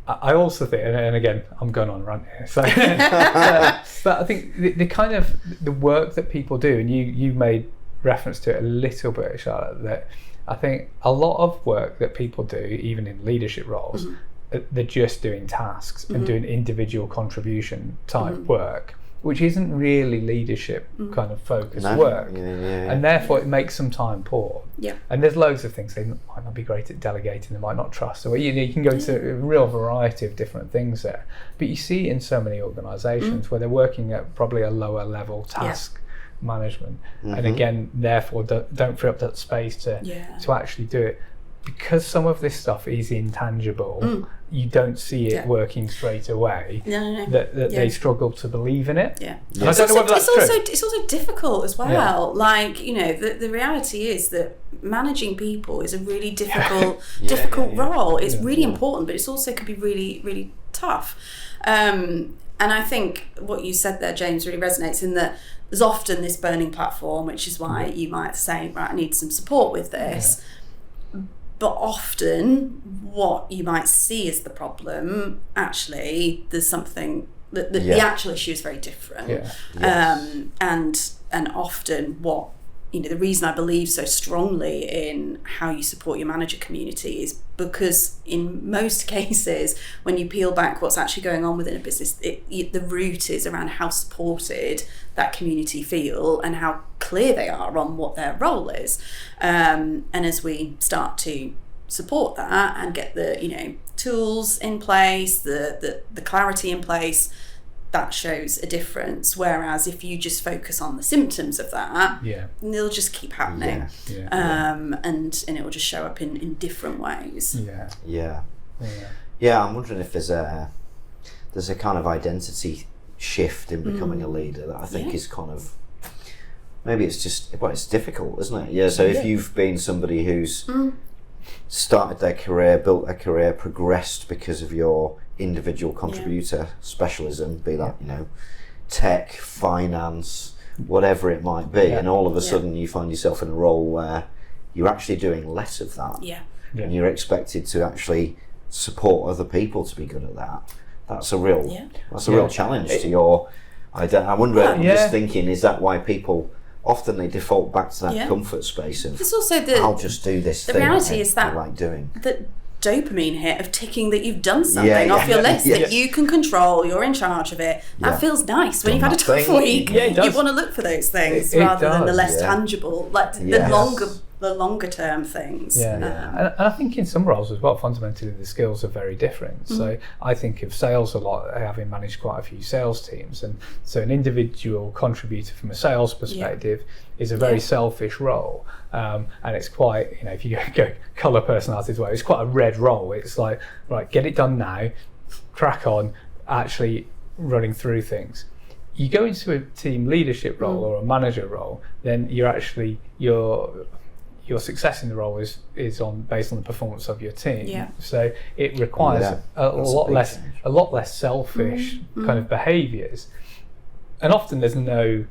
I also think, and again, I'm going on a rant here, so, but I think the kind of the work that people do, and you made reference to it a little bit, Charlotte, that I think a lot of work that people do, even in leadership roles, they're just doing tasks and doing individual contribution type work, which isn't really leadership kind of focused work, and therefore it makes some time poor. And there's loads of things they might not be great at delegating, they might not trust, or you can go into a real variety of different things there. But you see in so many organisations where they're working at probably a lower level task management, and again, therefore don't free up that space to actually do it. Because some of this stuff is intangible, you don't see it working straight away. That they struggle to believe in it. And I don't know whether that's true. It's also difficult as well. Like, the reality is that managing people is a really difficult role. It's really important, but it's also can be really, really tough. And I think what you said there, James, really resonates in that there's often this burning platform, which is why you might say, right, I need some support with this. But often what you might see as the problem, actually, there's something that the actual issue is very different. And often what, the reason I believe so strongly in how you support your manager community is because in most cases, when you peel back what's actually going on within a business, the root is around how supported that community feel and how clear they are on what their role is. And as we start to support that and get the tools in place, the clarity in place, that shows a difference. Whereas if you just focus on the symptoms of that, they'll just keep happening, and it will just show up in different ways. I'm wondering if there's a kind of identity shift in becoming a leader that I think is kind of, maybe it's just, it's difficult, isn't it? So if you've been somebody who's started their career, built their career, progressed because of your individual contributor specialism, be that tech, finance, whatever it might be, and all of a sudden you find yourself in a role where you're actually doing less of that, and you're expected to actually support other people to be good at that. That's a real real challenge to your. I wonder. I'm just thinking, is that why people often they default back to that comfort space of, it's also I'll just do this thing. The reality is that I like doing. The dopamine hit of ticking that you've done something off your list that you can control, you're in charge of it. That feels nice when you've had a tough week. You want to look for those things rather than the less tangible, like the longer the longer term things. And I think in some roles as well, fundamentally the skills are very different. So I think of sales a lot, having managed quite a few sales teams, and so an individual contributor from a sales perspective is a very selfish role, and it's quite, if you go colour personalities way, it's quite a red role. It's like, right, get it done now, crack on, actually running through things. You go into a team leadership role or a manager role, then you're actually your success in the role is based on the performance of your team. So it requires a lot less selfish kind of behaviours, and often there's no,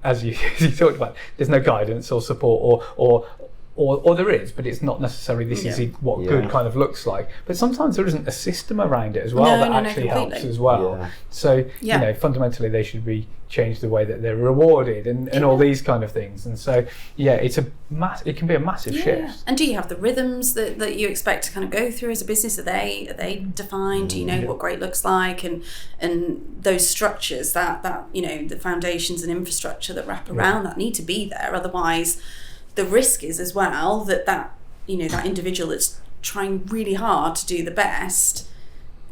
as you talked about, there's no guidance or support or there is, but it's not necessarily this is what good kind of looks like. But sometimes there isn't a system around it as well that actually helps as well. So fundamentally they should be changed the way that they're rewarded and all these kind of things. And so it can be a massive shift. And do you have the rhythms that you expect to kind of go through as a business? Are they defined? Do you know what great looks like, and those structures that the foundations and infrastructure that wrap around that need to be there? Otherwise, the risk is as well that individual that's trying really hard to do the best,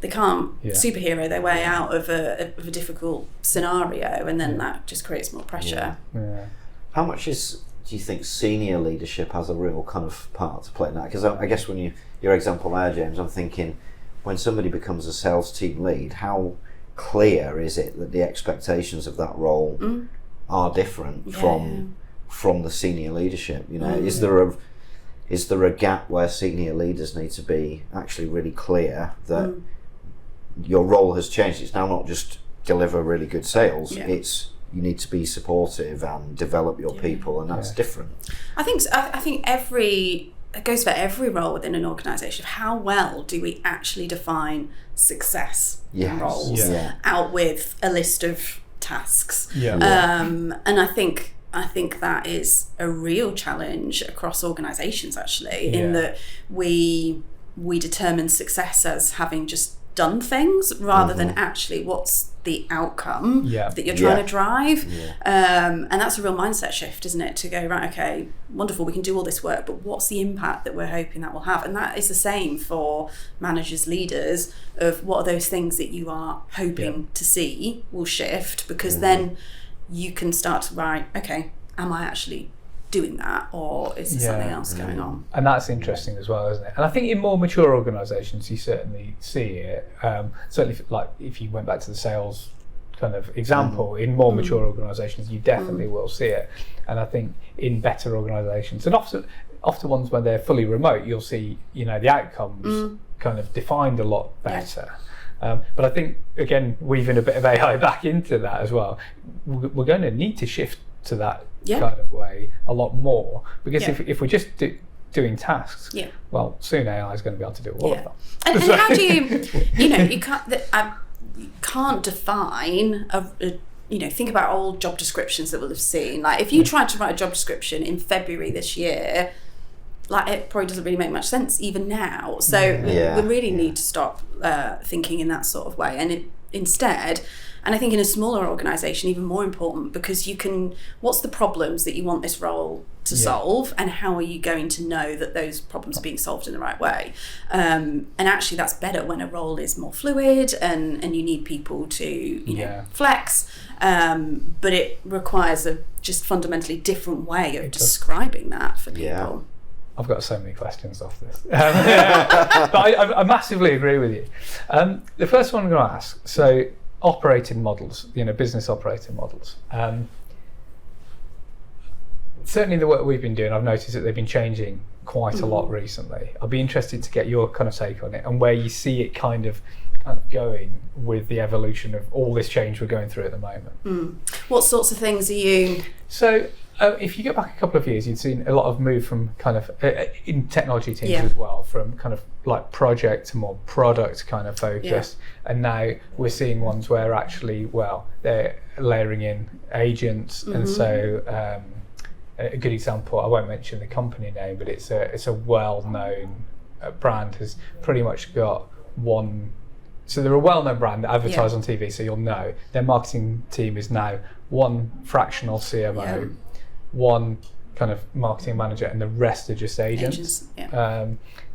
they can't superhero their way out of a difficult scenario, and then that just creates more pressure. How much do you think senior leadership has a real kind of part to play in that? Because I guess when your example there, James, I'm thinking when somebody becomes a sales team lead, how clear is it that the expectations of that role are different from the senior leadership? Is there a gap where senior leaders need to be actually really clear that your role has changed? It's now not just deliver really good sales, it's you need to be supportive and develop your people, and that's different. I think it goes for every role within an organisation. How well do we actually define success in roles out with a list of tasks? And I think that is a real challenge across organisations, actually, in that we determine success as having just done things rather than actually what's the outcome that you're trying to drive. And that's a real mindset shift, isn't it? To go, right, okay, wonderful, we can do all this work, but what's the impact that we're hoping that will have? And that is the same for managers, leaders, of what are those things that you are hoping to see will shift, because then you can start to write, okay, am I actually doing that, or is there something else going on? And that's interesting as well, isn't it? And I think in more mature organisations you certainly see it, certainly like if you went back to the sales kind of example, in more mature organisations you definitely will see it. And I think in better organisations, and often ones where they're fully remote, you'll see the outcomes kind of defined a lot better. But I think, again, weaving a bit of AI back into that as well, we're going to need to shift to that kind of way a lot more, because if we're just doing tasks, well, soon AI is going to be able to do all of them. And how do you can't define think about old job descriptions that we'll have seen. Like if you tried to write a job description in February this year, like it probably doesn't really make much sense even now. So we really need to stop thinking in that sort of way, and instead, and I think in a smaller organisation even more important, because what's the problems that you want this role to solve, and how are you going to know that those problems are being solved in the right way? And actually that's better when a role is more fluid and you need people to flex, but it requires a just fundamentally different way of describing that for people. I've got so many questions off this. But I massively agree with you. The first one I'm going to ask, so operating models, business operating models. Certainly the work we've been doing, I've noticed that they've been changing quite a lot recently. I'll be interested to get your kind of take on it and where you see it kind of going with the evolution of all this change we're going through at the moment. What sorts of things are you... So if you go back a couple of years, you'd seen a lot of move from kind of in technology teams as well, from kind of like project to more product kind of focus, and now we're seeing ones where actually, they're layering in agents, and so a good example, I won't mention the company name, but it's a well-known brand, has pretty much got one. So they're a well-known brand that advertise on TV, so you'll know. Their marketing team is now one fractional CMO, one kind of marketing manager, and the rest are just agents.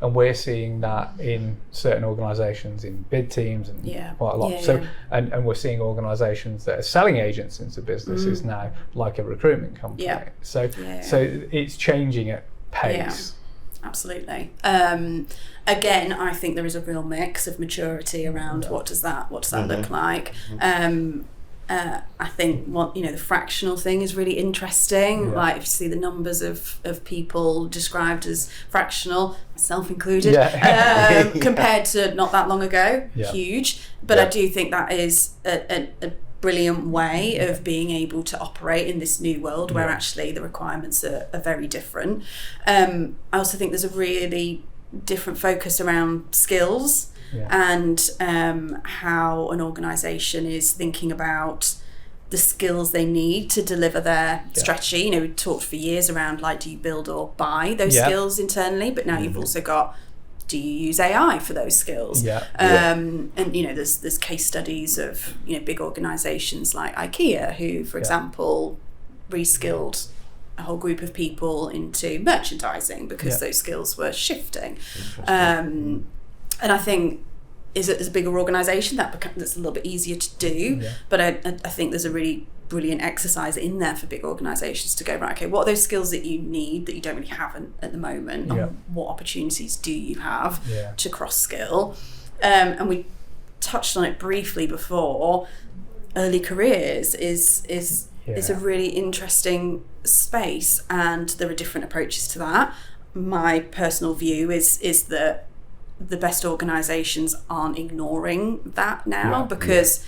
And we're seeing that in certain organisations, in bid teams, and quite a lot. And we're seeing organisations that are selling agents into businesses now, like a recruitment company. So it's changing at pace. Absolutely. Again, I think there is a real mix of maturity around what does that look like. I think the fractional thing is really interesting. Like if you see the numbers of people described as fractional, myself included, compared to not that long ago, huge. But I do think that is a brilliant way of being able to operate in this new world where actually the requirements are very different. I also think there's a really different focus around skills. And how an organisation is thinking about the skills they need to deliver their strategy. We talked for years around do you build or buy those skills internally, but now you've also got, do you use AI for those skills? And there's case studies of big organisations like IKEA who, for example, reskilled a whole group of people into merchandising because those skills were shifting. And I think as a bigger organisation that's a little bit easier to do, but I think there's a really brilliant exercise in there for big organisations to go, right, okay, what are those skills that you need that you don't really have at the moment, and what opportunities do you have to cross-skill? And we touched on it briefly before. Early careers is a really interesting space, and there are different approaches to that. My personal view is that the best organisations aren't ignoring that now, because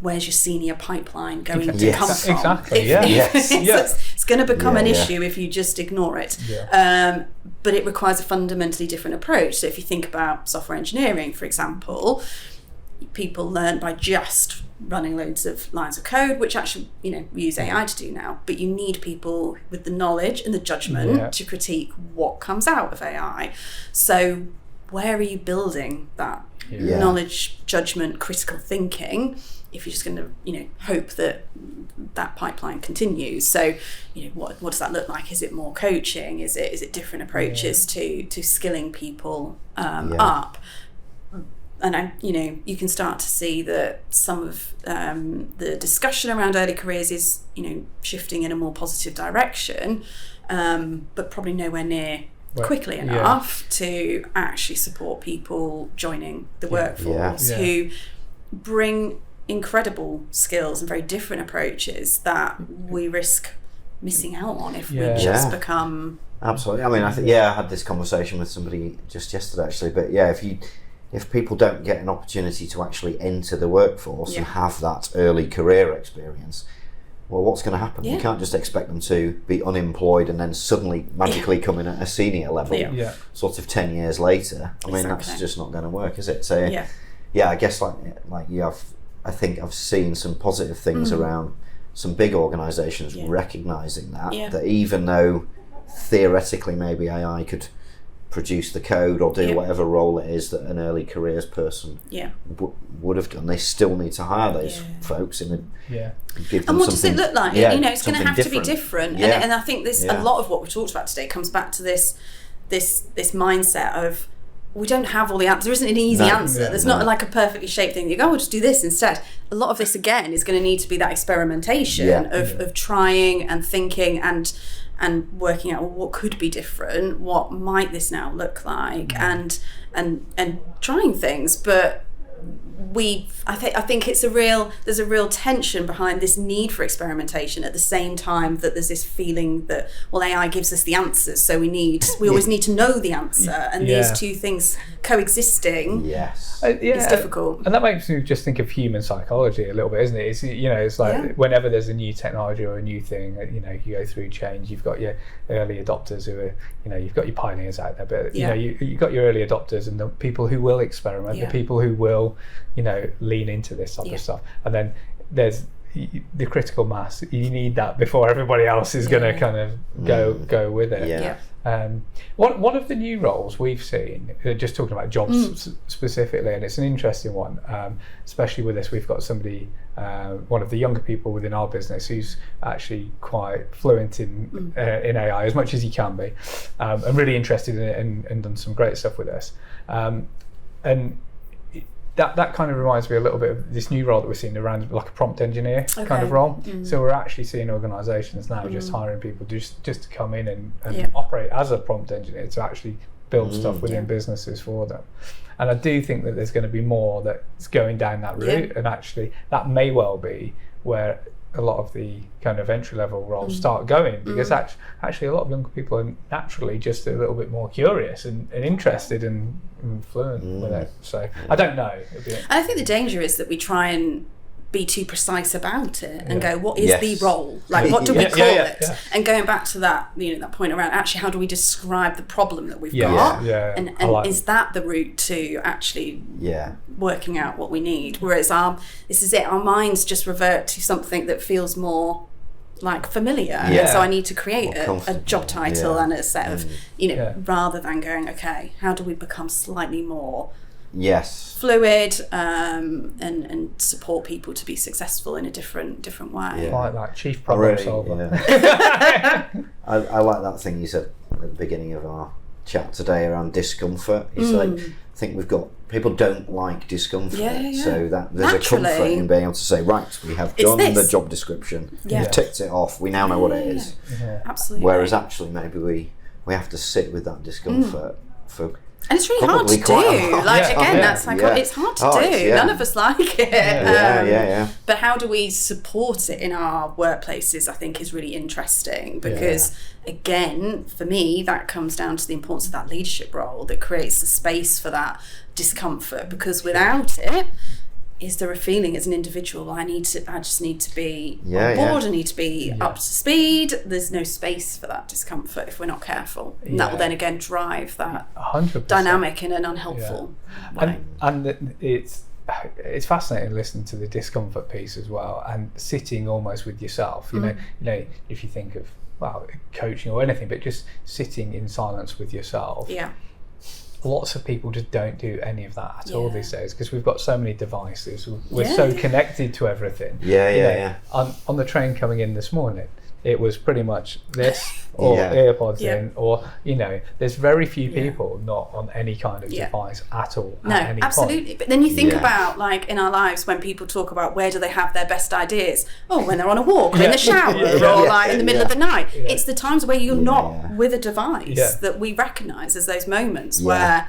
where's your senior pipeline going to come from? Exactly. It's going to become an issue if you just ignore it. But it requires a fundamentally different approach. So if you think about software engineering, for example, people learn by just running loads of lines of code, which actually we use AI to do now, but you need people with the knowledge and the judgment to critique what comes out of AI. So where are you building that knowledge, judgment, critical thinking if you're just going to hope that pipeline continues? So what does that look like? Is it more coaching? Is it different approaches to skilling people up? And you can start to see that some of the discussion around early careers is shifting in a more positive direction, but probably nowhere near quickly enough to actually support people joining the workforce who bring incredible skills and very different approaches that we risk missing out on if we just become... Absolutely. I mean, I had this conversation with somebody just yesterday actually, but if people don't get an opportunity to actually enter the workforce and have that early career experience, well, what's going to happen? You can't just expect them to be unemployed and then suddenly magically come in at a senior level sort of 10 years later. I mean, that's just not going to work, is it? So I guess like you have, I think I've seen some positive things around some big organisations recognising that even though theoretically maybe AI could produce the code or do whatever role it is that an early careers person would have done, they still need to hire those folks in and give them and what does it look like? It's going to have to be different. And I think this a lot of what we've talked about today comes back to this mindset of we don't have all the answers. There isn't an easy answer. There's not like a perfectly shaped thing. You go, we'll just do this instead. A lot of this again is going to need to be that experimentation of trying and thinking and working out what could be different, what might this now look like, and trying things. But I think there's a real tension behind this need for experimentation at the same time that there's this feeling that, well, AI gives us the answers, so we always need to know the answer, and these two things coexisting is difficult. And that makes me just think of human psychology a little bit, isn't it? It's it's like whenever there's a new technology or a new thing, you go through change. You've got your early adopters who are, you've got your pioneers out there, but you've got your early adopters and the people who will experiment, the people who will lean into this type of stuff, and then there's the critical mass. You need that before everybody else is going to kind of go with it. One of the new roles we've seen, just talking about jobs specifically, and it's an interesting one, especially with this. We've got somebody, one of the younger people within our business, who's actually quite fluent in AI as much as he can be, and really interested in it, and done some great stuff with us. And that kind of reminds me a little bit of this new role that we're seeing around, like a prompt engineer kind of role. So we're actually seeing organisations now just hiring people just to come in and operate as a prompt engineer to actually build stuff within businesses for them. And I do think that there's going to be more that's going down that route, and actually that may well be where a lot of the kind of entry-level roles start going, because actually a lot of younger people are naturally just a little bit more curious and interested and fluent with it. So I don't know. I think the danger is that we try and be too precise about it and go, what is the role? Like, what do we call it? And going back to that, that point around actually how do we describe the problem that we've got? And is that the route to actually working out what we need? Whereas our minds just revert to something that feels more like familiar. So I need to create a job title and a set of, rather than going, okay, how do we become slightly more fluid and support people to be successful in a different way. Like that chief problem solver. I like that thing you said at the beginning of our chat today around discomfort. It's like, I think we've got people don't like discomfort, so that there's a comfort in being able to say, right, we have done the job description, we've ticked it off, we now know what it is. Absolutely. Whereas actually maybe we have to sit with that discomfort for. And it's really hard to do. That's like it's hard to do. None of us like it. But how do we support it in our workplaces? I think is really interesting because, again, for me, that comes down to the importance of that leadership role that creates the space for that discomfort. Because without it, is there a feeling as an individual I just need to be on board, I need to be up to speed. There's no space for that discomfort if we're not careful. And that will then again drive that 100%. Dynamic in an unhelpful way. And it's fascinating listening to the discomfort piece as well, and sitting almost with yourself. You know, if you think of coaching or anything, but just sitting in silence with yourself. Lots of people just don't do any of that at all these days because we've got so many devices. We're so connected to everything. On the train coming in this morning, it was pretty much this or AirPods in, or there's very few people not on any kind of device at all. No, at any absolutely. point. But then you think about, like, in our lives when people talk about where do they have their best ideas? Oh, when they're on a walk, or in the shower, or like in the middle of the night. It's the times where you're not with a device that we recognise as those moments where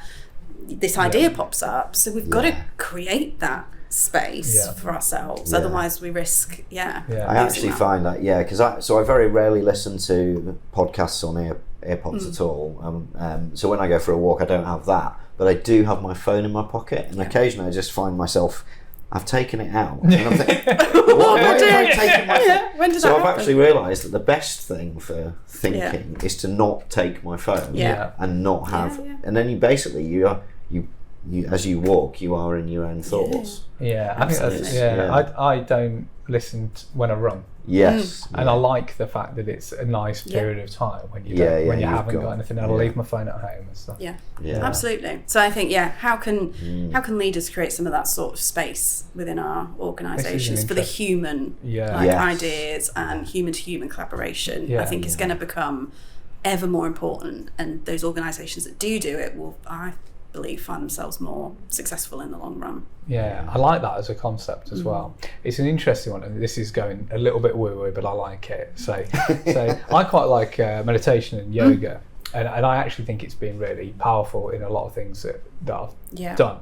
this idea pops up. So we've got to create that space for ourselves, otherwise we risk I actually find that because I very rarely listen to podcasts on AirPods at all, so when I go for a walk I don't have that, but I do have my phone in my pocket, and occasionally I just find myself I've taken it out and I'm thinking why have I taken my phone? When did so that I've happen? actually realised that the best thing for thinking is to not take my phone and not have and then you as you walk, you are in your own thoughts. I think that's, I don't listen when I run. And I like the fact that it's a nice period of time when you when you haven't got anything. I'll leave my phone at home and stuff. Absolutely. So I think how can leaders create some of that sort of space within our organisations for the human ideas and human to human collaboration? I think it's going to become ever more important, and those organisations that do it will, I believe, find themselves more successful in the long run. I like that as a concept as well. It's an interesting one, and this is going a little bit woo-woo, but I like it. So I quite like meditation and yoga, and I actually think it's been really powerful in a lot of things that I've done.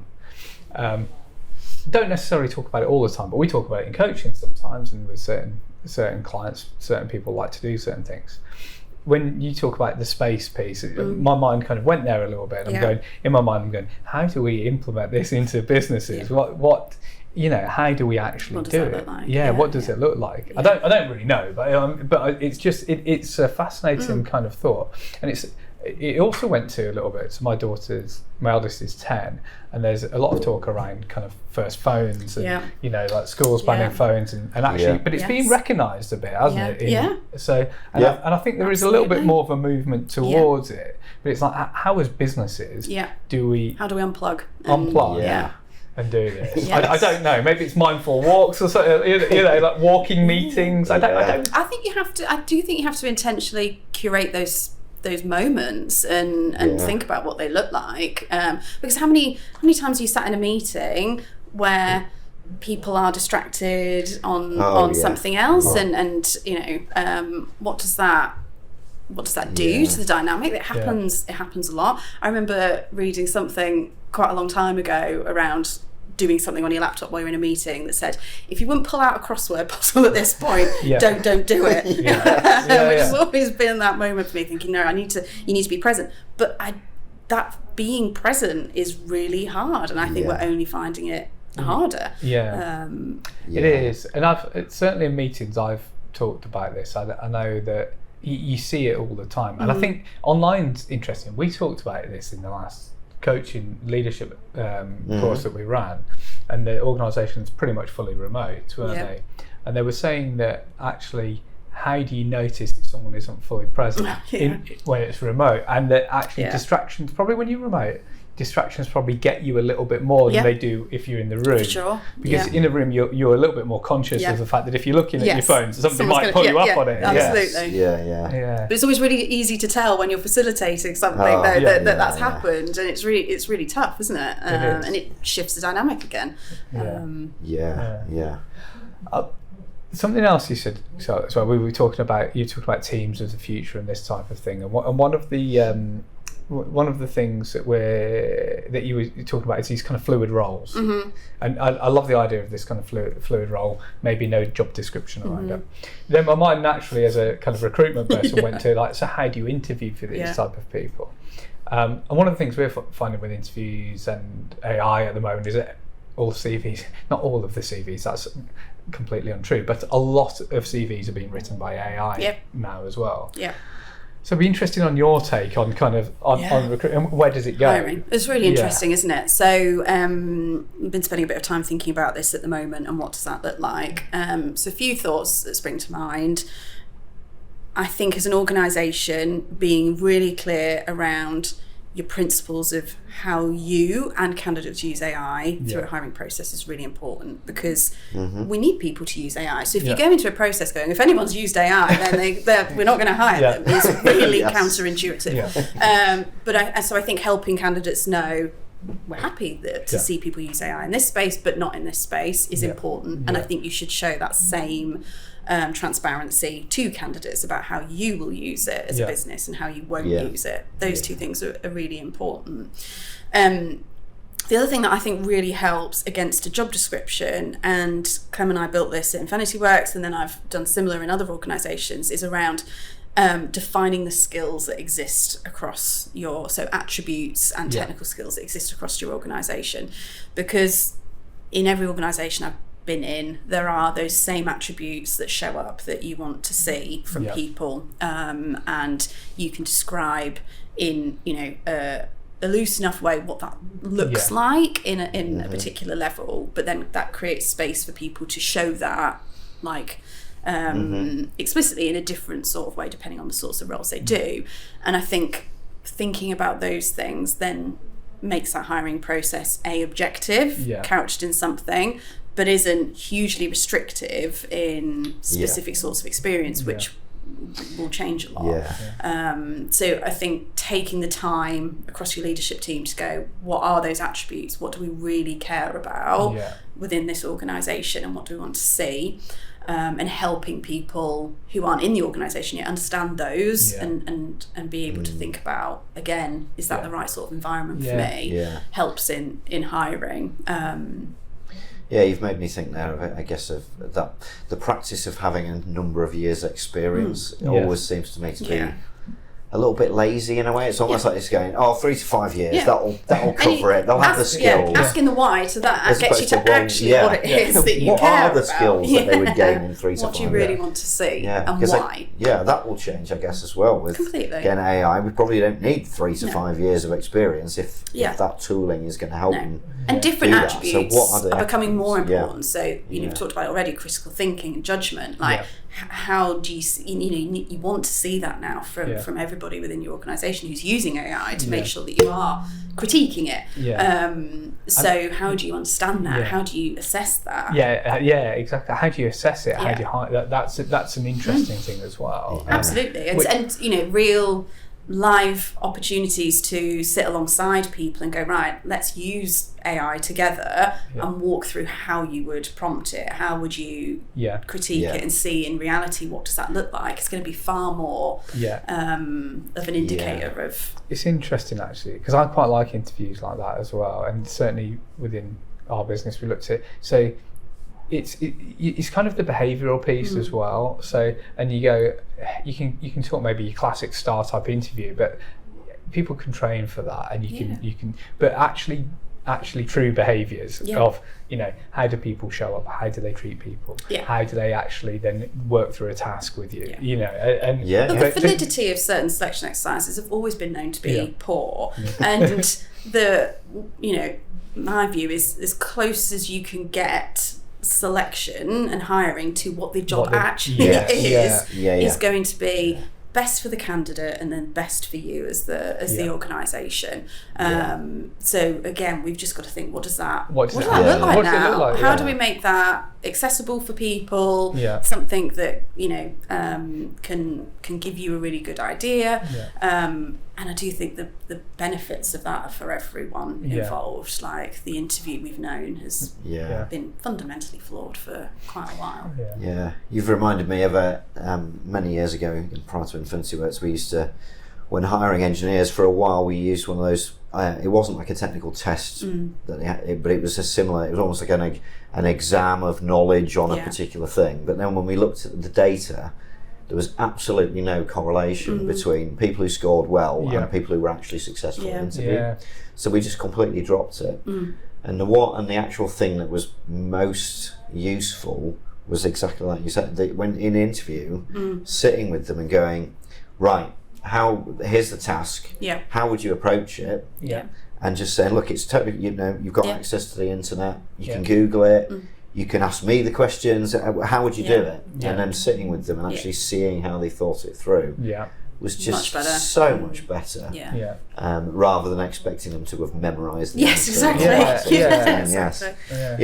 Don't necessarily talk about it all the time, but we talk about it in coaching sometimes, and with certain clients, certain people like to do certain things. When you talk about the space piece, my mind kind of went there a little bit. I'm going, how do we implement this into businesses? What how do we actually do it? What does it look like? I don't really know, but it's just it's a fascinating kind of thought, and it also went to a little bit. So my eldest is 10, and there's a lot of talk around kind of first phones and like schools banning phones and actually, but it's being recognised a bit, hasn't it? So I think there is a little bit more of a movement towards it, but it's like how as businesses how do we unplug and do this? I don't know. Maybe it's mindful walks or something. Like walking meetings. I think you have to. I do think you have to intentionally curate those moments and think about what they look like. Because how many times are you sat in a meeting where people are distracted on something else, and what does that do to the dynamic? It happens a lot. I remember reading something quite a long time ago around doing something on your laptop while you're in a meeting that said, if you wouldn't pull out a crossword puzzle at this point, don't do it. Which has always been that moment for me, thinking, no, you need to be present. But that being present is really hard, and I think we're only finding it harder. It is, and certainly in meetings I've talked about this. I know that you see it all the time, and I think online's interesting. We talked about this in the last coaching leadership course that we ran, and the organisation's pretty much fully remote, weren't they? And they were saying that actually, how do you notice if someone isn't fully present when it's remote? And that actually distractions, probably when you're remote, distractions probably get you a little bit more than they do if you're in the room. For sure. Because in a room you're a little bit more conscious of the fact that if you're looking at your phone, something might pull you up on it. Absolutely. But it's always really easy to tell when you're facilitating something that's happened, and it's really tough, isn't it? And it shifts the dynamic again. Something else you said, so we were talking about, you talked about teams of the future and this type of thing, and one of the things that you were talking about is these kind of fluid roles, and I love the idea of this kind of fluid role. Maybe no job description around it. Then my mind naturally, as a kind of recruitment person, went to so how do you interview for these type of people? And one of the things we're finding with interviews and AI at the moment is that all CVs, not all of the CVs, that's completely untrue, but a lot of CVs are being written by AI now as well. So it'd be interesting on your take on kind of on recruitment. Where does it go? Hiring. It's really interesting, isn't it? So I've been spending a bit of time thinking about this at the moment, and what does that look like? So a few thoughts that spring to mind. I think as an organisation, being really clear around your principles of how you and candidates use AI through a hiring process is really important, because we need people to use AI. So if you go into a process going, if anyone's used AI, then we're not going to hire them. It's really counterintuitive. But so I think helping candidates know we're happy to see people use AI in this space, but not in this space is important. And I think you should show that same transparency to candidates about how you will use it as a business and how you won't use it. Those two things are really important. The other thing that I think really helps against a job description, and Clem and I built this at Infinity Works, and then I've done similar in other organisations, is around defining the skills that exist across so attributes and technical skills that exist across your organisation. Because in every organisation I've been in, there are those same attributes that show up that you want to see from people, and you can describe in a loose enough way what that looks like in a particular level, but then that creates space for people to show that explicitly in a different sort of way depending on the sorts of roles they do. And I think thinking about those things then makes that hiring process objective, couched in something, but isn't hugely restrictive in specific sorts of experience, which will change a lot. So I think taking the time across your leadership team to go, what are those attributes? What do we really care about within this organisation, and what do we want to see? And helping people who aren't in the organisation yet understand those and be able to think about, again, is that the right sort of environment for me? Helps in hiring. You've made me think there of it, I guess, of that the practice of having a number of years experience always seems to me to be a little bit lazy in a way. It's almost like it's going, 3 to 5 years, Yeah. that'll cover it. They'll have the skills. Asking the why to that As gets you opposed to to actually what it is that you what care are the about. skills that they would gain in 3 to 5 years? What do you really want to see and 'cause why? that will change, I guess, as well. With Completely. getting AI, we probably don't need 3 to 5 years of experience if that tooling is going to help them. And different do that. attributes So what are becoming more important. Yeah. So, we've talked about it already, critical thinking and judgment. Like, how do you see, you want to see that now from everybody within your organisation who's using AI to make sure that you are critiquing it. So how do you understand that? How do you assess that? Exactly. How do you assess it? How do you that's an interesting thing as well. Absolutely. And real live opportunities to sit alongside people and go, right, let's use AI together and walk through how you would prompt it, how would you critique it, and see in reality what does that look like. It's going to be far more of an indicator of... It's interesting actually, because I quite like interviews like that as well, and certainly within our business we looked at, so it's kind of the behavioural piece as well. So, and you go, you can talk maybe your classic startup interview, but people can train for that, and you can, but actually true behaviours of, how do people show up? How do they treat people? How do they actually then work through a task with you? And the validity of certain selection exercises have always been known to be poor, and my view is as close as you can get selection and hiring to what the job actually is going to be best for the candidate and then best for you as the organisation. So again, we've just got to think, what does that look like now? How do we make that accessible for people? Something that can give you a really good idea. And I do think the benefits of that are for everyone involved. Like the interview we've known has been fundamentally flawed for quite a while. You've reminded me of many years ago, prior to Infinity Works, we used to, when hiring engineers for a while, we used one of those, it wasn't like a technical test, that but it was it was almost like an exam of knowledge on a particular thing. But then when we looked at the data, there was absolutely no correlation between people who scored well and people who were actually successful in interview. So we just completely dropped it. And the actual thing that was most useful was exactly like you said, when in interview, sitting with them and going, right, here's the task, how would you approach it? And just saying, look, it's totally, you've got access to the internet, you can Google it, you can ask me the questions, how would you do it? And then sitting with them and actually seeing how they thought it through was just so much better, rather than expecting them to have memorised the answer. Exactly.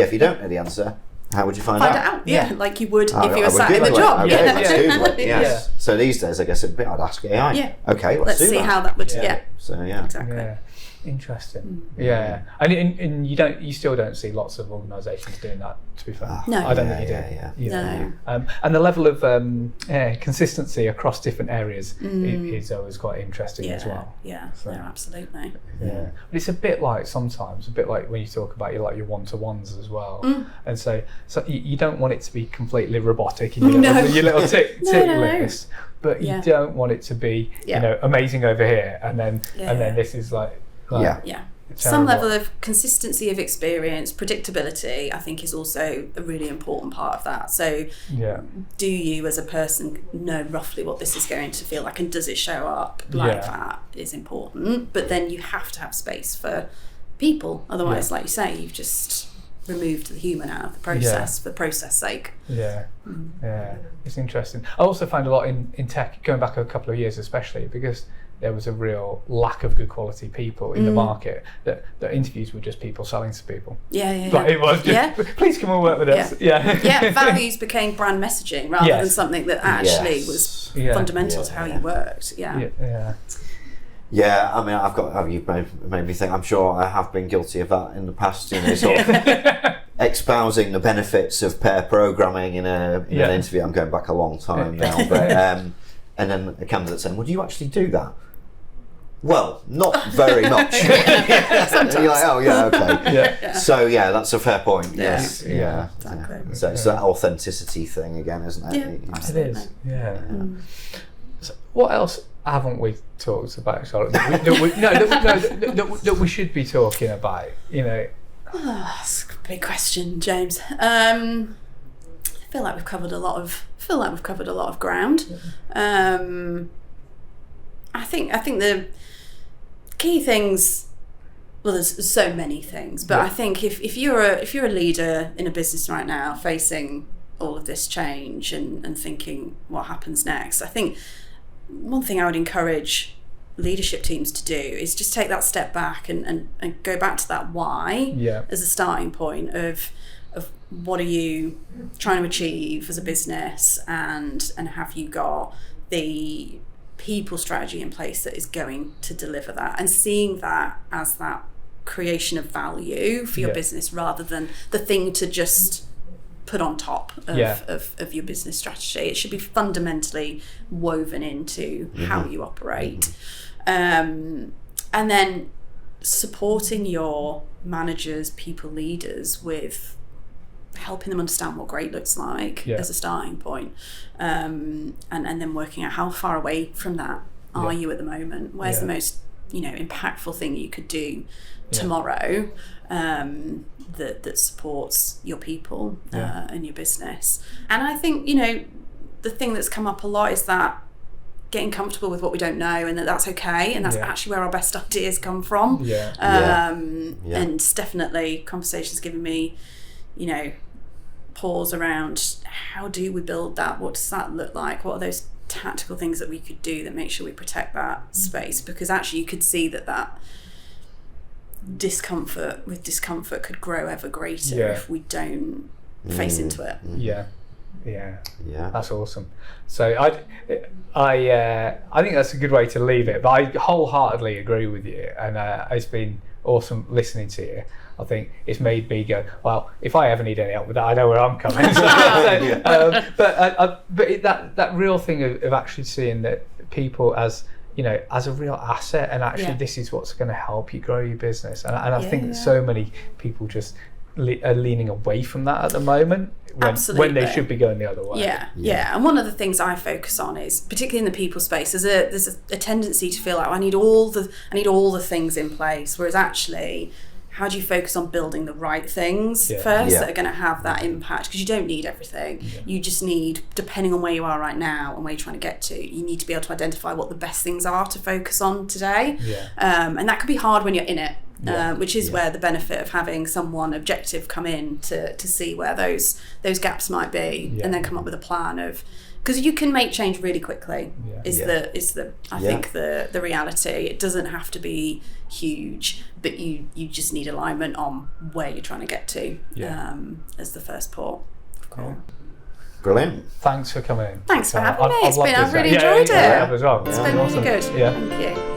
If you don't know the answer, how would you find out? Like you would if you were sat in the job. Let's Google it. Yes. So these days, I guess I'd ask AI. Okay, let's do see that. how that would. So exactly. Interesting. And you still don't see lots of organisations doing that, to be fair. No. I don't think you do. No. And the level of consistency across different areas is always quite interesting as well. Absolutely. But it's a bit like when you talk about your one-to-ones as well. And so you don't want it to be completely robotic in your little tick list, but you don't want it to be amazing over here and then this is like some level of consistency of experience, predictability, I think, is also a really important part of that. So do you as a person know roughly what this is going to feel like, and does it show up like that is important. But then you have to have space for people, otherwise like you say, you've just removed the human out of the process for process sake. It's interesting. I also find a lot in tech, going back a couple of years especially, because there was a real lack of good quality people in the market, that interviews were just people selling to people. But it was just, please come and work with us. Values became brand messaging rather than something that actually was fundamental to how you worked. I mean, you've made me think. I'm sure I have been guilty of that in the past. Sort of espousing the benefits of pair programming in an interview. I'm going back a long time now, but and then a candidate saying, "Would you actually do that?" Well, not very much. And you're like, oh yeah, okay. So that's a fair point. Yes. Exactly. So it's that authenticity thing again, isn't it? It is. So what else haven't we talked about, Charlotte? That we should be talking about. That's a big question, James. I feel like we've covered a lot of ground. I think the key things. Well, there's so many things, but I think if you're a leader in a business right now facing all of this change and thinking what happens next, I think one thing I would encourage leadership teams to do is just take that step back and go back to that why as a starting point of what are you trying to achieve as a business, and have you got the people strategy in place that is going to deliver that, and seeing that as that creation of value for your business rather than the thing to just put on top of your business strategy. It should be fundamentally woven into how you operate. And then supporting your managers, people leaders with helping them understand what great looks like as a starting point. And then working out how far away from that are you at the moment? Where's the most impactful thing you could do tomorrow that supports your people and your business. And I think the thing that's come up a lot is that getting comfortable with what we don't know, and that's okay, and that's actually where our best ideas come from. And definitely conversations giving me pause around how do we build that, what does that look like, what are those tactical things that we could do that make sure we protect that space, because actually you could see that discomfort could grow ever greater if we don't face into it. That's awesome. So I think that's a good way to leave it, but I wholeheartedly agree with you, and it's been awesome listening to you. I think it's made me go, well, if I ever need any help with that, I know where I'm coming. But that real thing of actually seeing that people as a real asset, and actually this is what's going to help you grow your business. And I think that so many people just are leaning away from that at the moment when they should be going the other way. And one of the things I focus on is, particularly in the people space, there's a tendency to feel like I need all the things in place, whereas actually, how do you focus on building the right things first that are going to have that impact? Because you don't need everything. You just need, depending on where you are right now and where you're trying to get to, you need to be able to identify what the best things are to focus on today. And that can be hard when you're in it, which is where the benefit of having someone objective come in to see where those gaps might be, and then come up with a plan of, because you can make change really quickly. I think the reality. It doesn't have to be huge, but you just need alignment on where you're trying to get to as the first port. Cool. Brilliant. Thanks for coming in. Thanks for having me. I've really enjoyed it. As well. It's been really good. Yeah. Thank you.